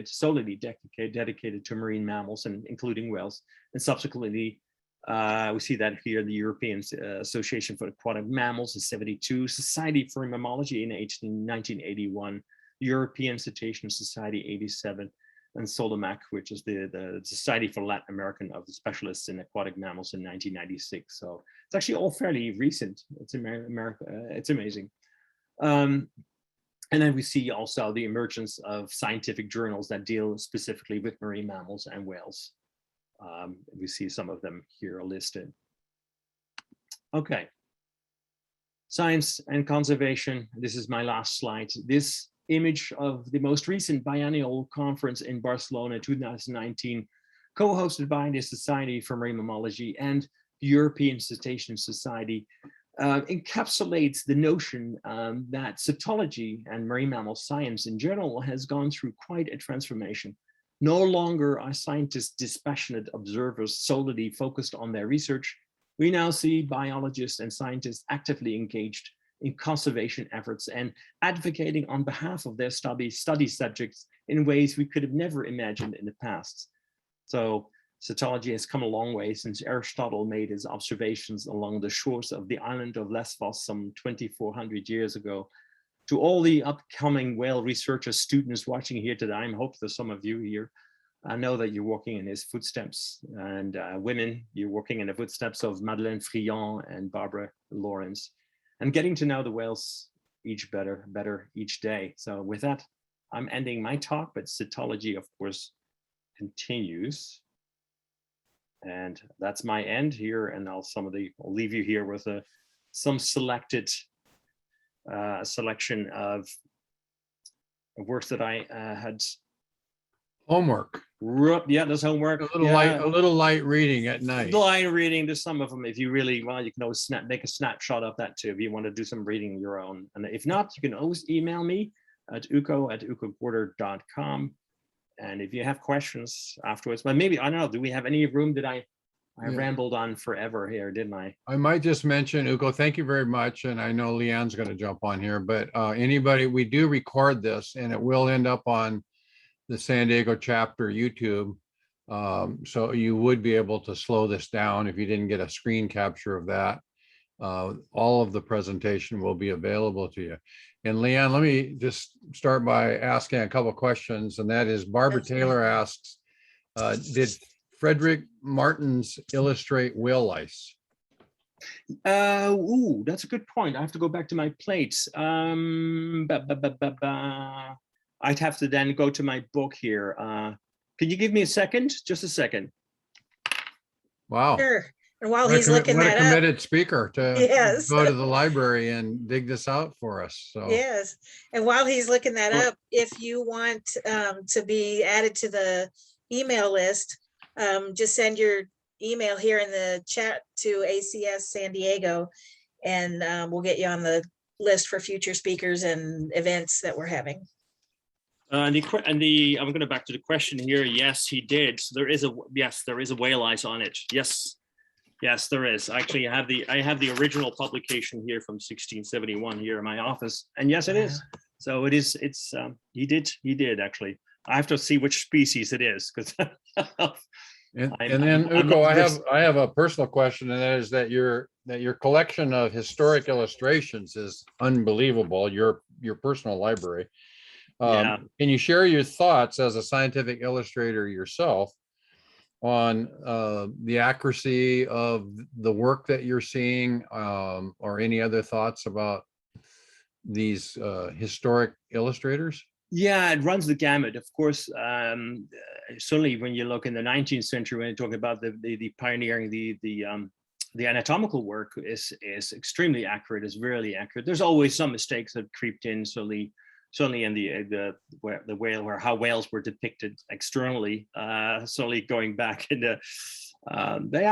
solely dedicated to marine mammals, and including whales. And subsequently, we see that here, the European Association for Aquatic Mammals in '72, Society for Mammalogy in 1981, European Cetacean Society 87, and SOLAMAC, which is the Society for Latin American of the Specialists in Aquatic Mammals in 1996. So it's actually all fairly recent. It's America. It's amazing. And then we see also the emergence of scientific journals that deal specifically with marine mammals and whales. We see some of them here listed. Okay. Science and conservation. This is my last slide. This image of the most recent biennial conference in Barcelona 2019, co-hosted by the Society for Marine Mammalogy and the European Cetacean Society, encapsulates the notion that cetology and marine mammal science in general has gone through quite a transformation. No longer are scientists dispassionate observers solely focused on their research. We now see biologists and scientists actively engaged in conservation efforts and advocating on behalf of their study subjects in ways we could have never imagined in the past. So cetology has come a long way since Aristotle made his observations along the shores of the island of Lesbos some 2,400 years ago. To all the upcoming whale researchers, students watching here today, I hope there's some of you here. I know that you're walking in his footsteps, and women, you're walking in the footsteps of Madeleine Friand and Barbara Lawrence, and getting to know the whales better each day. So with that, I'm ending my talk, but cetology, of course, continues. And that's my end here, and I'll leave you here with some selected selection of works that I had. Homework. Yeah, there's homework. A little light reading at night. Light reading. There's some of them. If you really, well, you can always make a snapshot of that too if you want to do some reading of your own. And if not, you can always email me at uko@ukogorter.com. And if you have questions afterwards, but maybe, I don't know, do we have any room? Did I rambled on forever here, didn't I? I might just mention, Uko, thank you very much. And I know Leanne's going to jump on here, but anybody, we do record this and it will end up on the San Diego chapter YouTube. So you would be able to slow this down if you didn't get a screen capture of that. All of the presentation will be available to you. And Leanne, let me just start by asking a couple of questions. And that is, Barbara Taylor asks, did Frederick Martins illustrate whale lice? Ooh, that's a good point. I have to go back to my plates. I'd have to then go to my book here. Can you give me a second? Just a second. Wow. Sure. And while he's looking that up. What a committed speaker to yes. go to the library and dig this out for us. So yes. And while he's looking that up, if you want to be added to the email list, just send your email here in the chat to ACS San Diego, and we'll get you on the list for future speakers and events that we're having. I'm going to back to the question here. Yes, he did. So there is a whale lice on it. Yes, there is. Actually, I have the original publication here from 1671 here in my office, and yes, it is. So it is. It's he did actually. I have to see which species it is because. And then Uko, I have a personal question, and that is that your collection of historic illustrations is unbelievable. Your personal library. Can you share your thoughts as a scientific illustrator yourself on the accuracy of the work that you're seeing, or any other thoughts about these historic illustrators? Yeah, it runs the gamut. Of course, certainly when you look in the 19th century, when you talk about the pioneering, the anatomical work is extremely accurate, is really accurate. There's always some mistakes that creeped in, certainly in the whale, or how whales were depicted externally, certainly going back into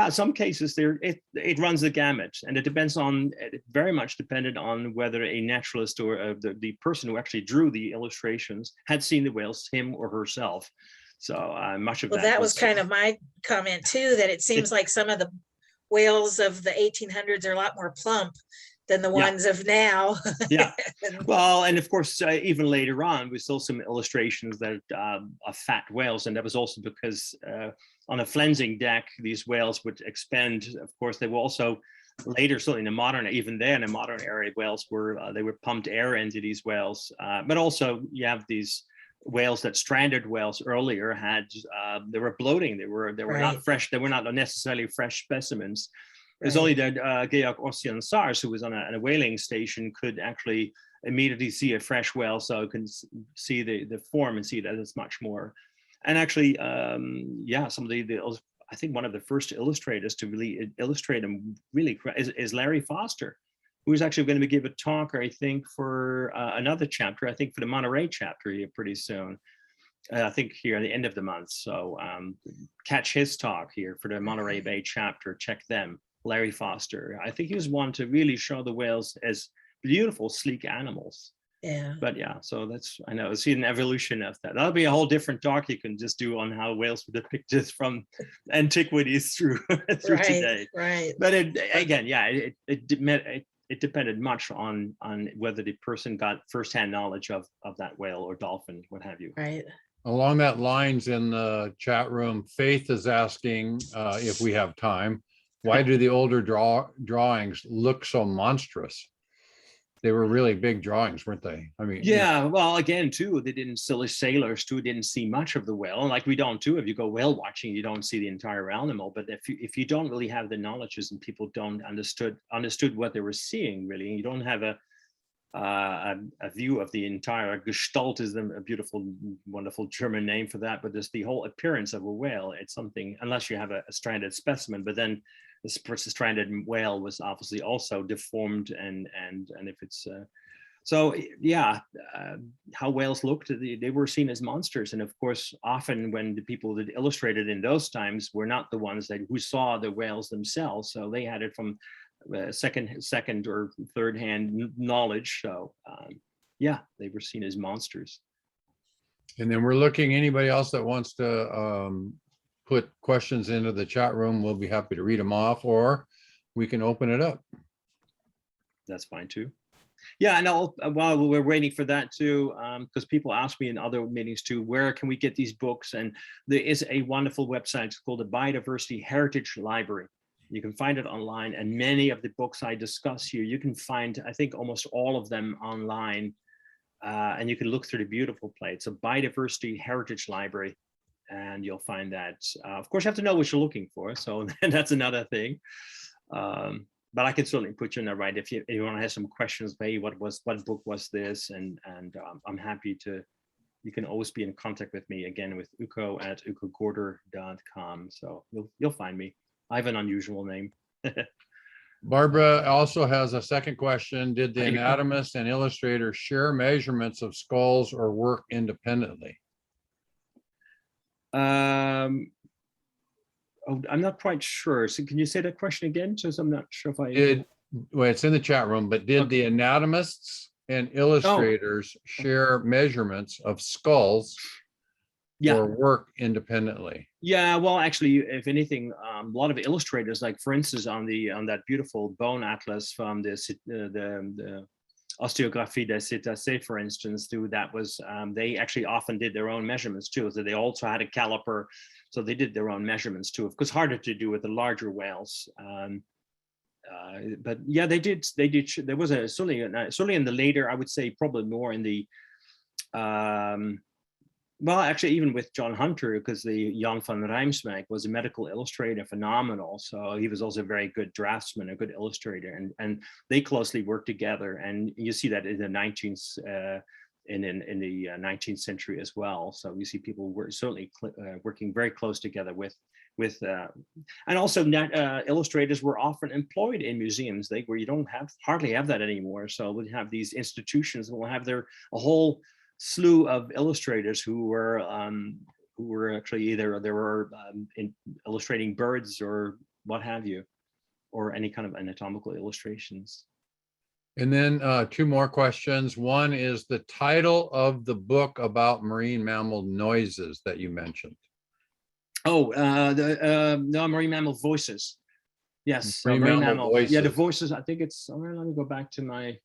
some cases it runs the gamut, and it very much depended on whether a naturalist or the person who actually drew the illustrations had seen the whales, him or herself. So much of that was kind of my comment too, that it seems like some of the whales of the 1800s are a lot more plump than the ones of now. Yeah. Well, and of course, even later on, we saw some illustrations that of fat whales, and that was also because on a flensing deck, these whales would expend. Of course, they were also later, certainly in the modern, even then, in the modern era, whales were they were pumped air into these whales, but also you have these whales that stranded whales earlier had they were bloating. They were not fresh. They were not necessarily fresh specimens. It's only that Georg Ossian Sars, who was on a whaling station, could actually immediately see a fresh whale, so you can see the form and see that it's much more. And actually, some of the I think one of the first illustrators to really illustrate them really is Larry Foster, who's actually going to give a talk, I think, for another chapter, I think for the Monterey chapter here pretty soon. I think here at the end of the month. So catch his talk here for the Monterey Bay chapter. Check them. Larry Foster. I think he was one to really show the whales as beautiful, sleek animals. Yeah. But yeah, so that's, I know, see an evolution of that. That'll be a whole different talk you can just do on how whales were depicted from antiquities through today. Right. But it depended much on whether the person got firsthand knowledge of that whale or dolphin, what have you. Right. Along that lines, in the chat room, Faith is asking if we have time, why do the older drawings look so monstrous? They were really big drawings, weren't they? I mean, yeah, well, again, too, they didn't, silly sailors too didn't see much of the whale, like we don't too. If you go whale watching, you don't see the entire animal. But if you don't really have the knowledges and people don't understood what they were seeing, really, you don't have a view of the entire Gestalt is a beautiful, wonderful German name for that, but just the whole appearance of a whale. It's something, unless you have a stranded specimen, but then this stranded whale was obviously also deformed, and if it's how whales looked, they were seen as monsters. And of course, often when the people that illustrated in those times were not the ones who saw the whales themselves, so they had it from second or third hand knowledge. So they were seen as monsters. And then we're looking, anybody else that wants to put questions into the chat room, we'll be happy to read them off, or we can open it up. That's fine too. Yeah, and while we're waiting for that too, because people ask me in other meetings too, where can we get these books? And there is a wonderful website, it's called the Biodiversity Heritage Library. You can find it online, and many of the books I discuss here, you can find, I think, almost all of them online, and you can look through the beautiful plates. So Biodiversity Heritage Library, and you'll find that. Of course, you have to know what you're looking for, so that's another thing. But I can certainly put you in the right if you want to have some questions. Hey, what book was this? And I'm happy to. You can always be in contact with me again with Uko at ukogorter.com. So you'll find me. I have an unusual name. Barbara also has a second question. Did the anatomist and illustrator share measurements of skulls or work independently? I'm not quite sure. So can you say that question again? Just I'm not sure if I did. Well, it's in the chat room, but did the anatomists and illustrators share measurements of skulls or work independently? Yeah, well, actually, if anything, a lot of illustrators, like for instance, on that beautiful bone atlas from the Osteographie des Cetacés, for instance, that was they actually often did their own measurements too. So they also had a caliper, so they did their own measurements too. Of course, harder to do with the larger whales. But yeah, they did. There was certainly in the later, I would say, probably more in the. Well, actually, even with John Hunter, because the Jan van Rijmswijk was a medical illustrator, phenomenal. So he was also a very good draftsman, a good illustrator, and they closely worked together. And you see that in the 19th, in the 19th century as well. So you see people were certainly working very close together with, and also illustrators were often employed in museums. Where you don't hardly have that anymore. So we have these institutions will have a whole slew of illustrators who were actually either they were illustrating birds or what have you, or any kind of anatomical illustrations. And then two more questions. One is the title of the book about marine mammal noises that you mentioned. Oh, the marine mammal voices. Yes, marine mammal voices. Yeah, the voices. I think it's. Let me go back to my.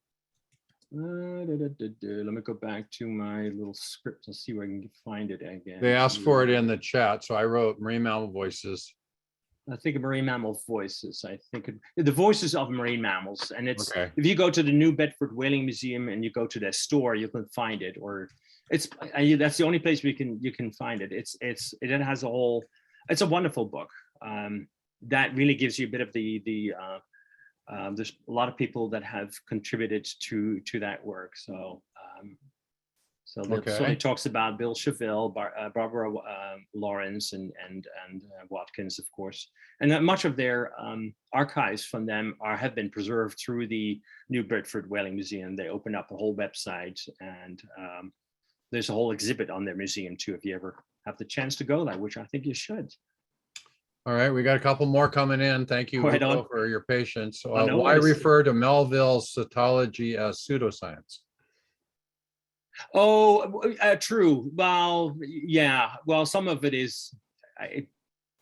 Let me go back to my little script and see where I can find it again. They asked for it in the chat, so I wrote marine mammal voices. I think of marine mammal voices. I think the voices of marine mammals, and it's Okay. if you go to the New Bedford Whaling Museum and you go to their store, you can find it, or that's the only place you can find it. It has a whole. It's a wonderful book that really gives you a bit of there's a lot of people that have contributed to that work. So that certainly talks about Bill Cheville, Barbara Lawrence, and Watkins, of course, and that much of their archives from them have been preserved through the New Bedford Whaling Museum. They opened up a whole website, and there's a whole exhibit on their museum too. If you ever have the chance to go there, which I think you should. All right, we got a couple more coming in. Thank you, Right Uko, on. for your patience. no Why worries. refer to Melville's Cetology as pseudoscience? Oh, true. Well, yeah. Well, some of it is,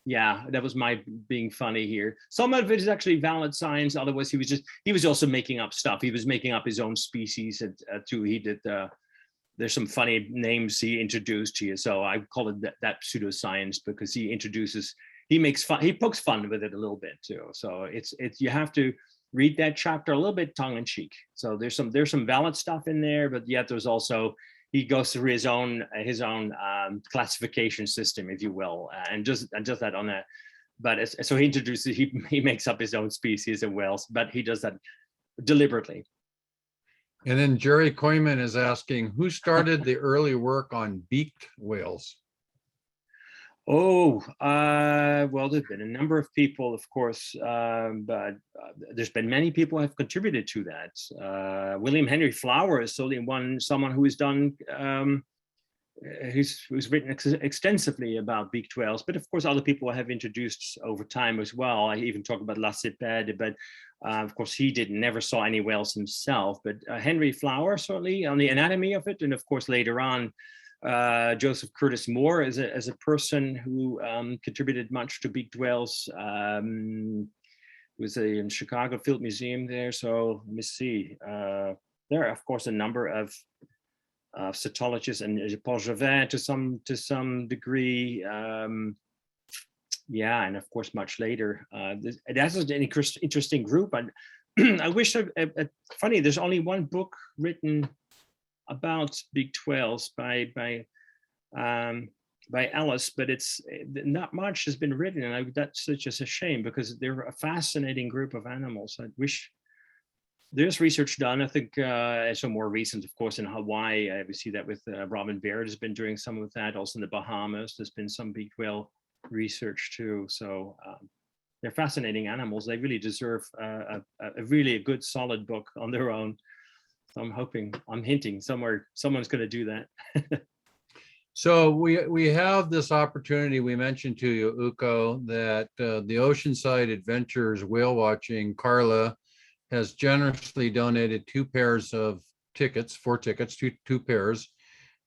yeah, that was my being funny here. Some of it is actually valid science. Otherwise, he was also making up stuff. He was making up his own species too. He did. There's some funny names he introduced here, so I call it that pseudoscience because he pokes fun with it a little bit too. So it's you have to read that chapter a little bit tongue in cheek. So there's some valid stuff in there, but yet there's also he goes through his own classification system, if you will, and just that on that. But so he makes up his own species of whales, but he does that deliberately. And then Jerry Koyman is asking, who started the early work on beaked whales? Oh, well, there's been a number of people, of course, but there's been many people who have contributed to that. William Henry Flower is certainly someone who has done, who's written extensively about beaked whales, but of course, other people have introduced over time as well. I even talk about Sept, but of course, he never saw any whales himself, but Henry Flower certainly on the anatomy of it, and of course, later on, Joseph Curtis Moore as a person who contributed much to beaked whales. Was in Chicago Field Museum there. So let me see. There are of course a number of cetologists and Paul Javin to some degree. Yeah, and of course much later. That's an interesting group. And I wish funny. There's only one book written about beaked whales by Ellis, but it's not much has been written, and that's just a shame because they're a fascinating group of animals. I wish there's research done. I think some more recent, of course, in Hawaii. We see that with Robin Baird has been doing some of that. Also in the Bahamas, there's been some beaked whale research too. So they're fascinating animals. They really deserve a really good solid book on their own. So I'm hinting somewhere someone's going to do that. So we have this opportunity. We mentioned to you, Uko, that the Oceanside Adventures whale watching, Carla, has generously donated 2 pairs of tickets, 4 tickets, two pairs,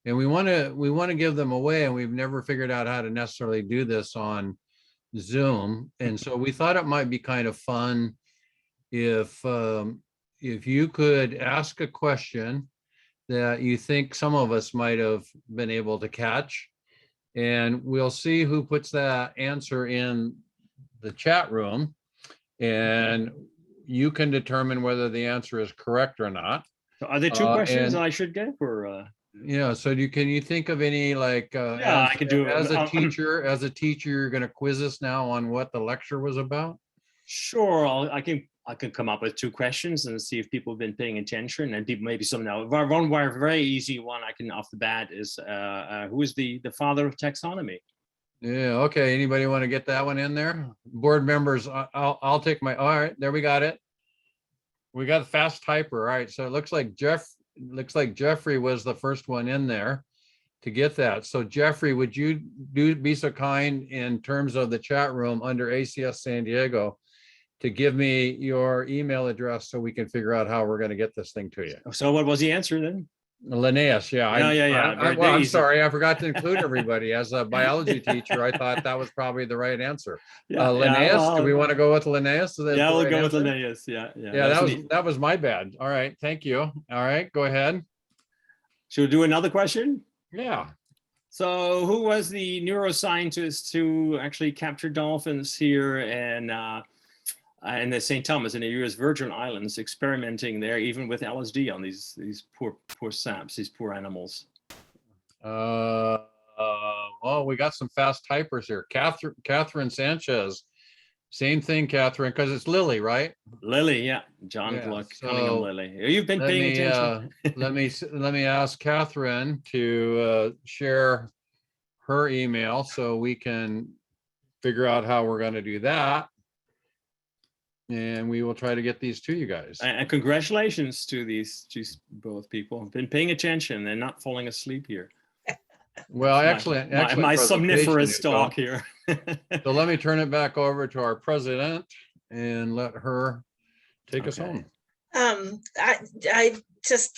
and we want to give them away, and we've never figured out how to necessarily do this on Zoom, and so we thought it might be kind of fun if you could ask a question that you think some of us might have been able to catch, and we'll see who puts that answer in the chat room, and you can determine whether the answer is correct or not. So are there 2 questions I should get, or? Yeah. So can you think of any Yeah, I can do as a teacher, you're going to quiz us now on what the lecture was about? Sure, I can come up with 2 questions and see if people have been paying attention, and people maybe some know. One very easy one I can off the bat is who is the father of taxonomy? Yeah. Okay. Anybody want to get that one in there? Board members, I'll take my. All right, there we got it. We got a fast typer. All right. So it looks like Jeffrey was the first one in there to get that. So Jeffrey, would you be so kind in terms of the chat room under ACS San Diego to give me your email address so we can figure out how we're going to get this thing to you? So what was the answer then? Linnaeus, yeah. Yeah. Well, I'm sorry, I forgot to include everybody. As a biology teacher, I thought that was probably the right answer. Linnaeus, do we want to go with Linnaeus? Yeah, we'll go with Linnaeus. Yeah. That was my bad. All right, thank you. All right, go ahead. Should we do another question? Yeah. So who was the neuroscientist who actually captured dolphins here in the St. Thomas in the U.S. Virgin Islands, experimenting there even with LSD on these poor saps, these poor animals? Well, we got some fast typers here. Catherine Sanchez. Same thing, Catherine, because it's Lily, right? Lily, yeah, John Yeah, Gluck, so Cunningham Lily. You've been Let paying me attention. let me ask Catherine to share her email so we can figure out how we're going to do that. And we will try to get these to you guys. And congratulations to these both people. I've been paying attention and not falling asleep here. Well, My- excellent. My presentation, somniferous Uko. talk here. So let me turn it back over to our president and let her take us Okay. home. I just,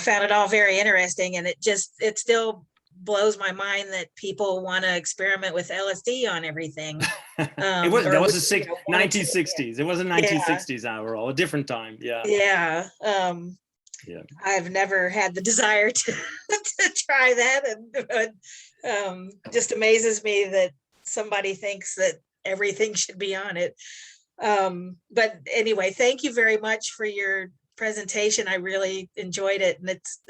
found it all very interesting, and it still blows my mind that people want to experiment with LSD on everything. That was the 1960s. It was a Yeah. 1960s overall, a different time. Yeah. Yeah. Yeah. I've never had the desire to try that, and just amazes me that somebody thinks that everything should be on it. But anyway, thank you very much for your presentation. I really enjoyed it, and it's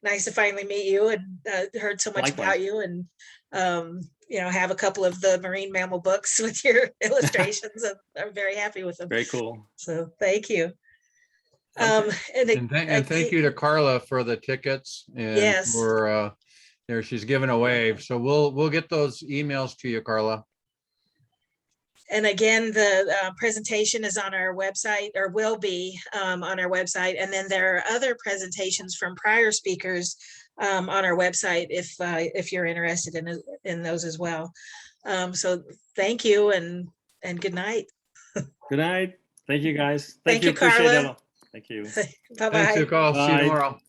nice to finally meet you, and heard so much Likewise. about you, and have a couple of the marine mammal books with your illustrations. And I'm very happy with them. Very cool. So thank you. Okay. And thank you to Carla for the tickets and Yes. for there, she's given a wave. So we'll get those emails to you, Carla. And again, the presentation is on our website, or will be on our website. And then there are other presentations from prior speakers on our website if you're interested in those as well. So thank you, and good night. Good night. Thank you, guys. Thank you, Appreciate Carla. it. Thank you. Bye-bye. Thanks, Uko. See you Bye. tomorrow.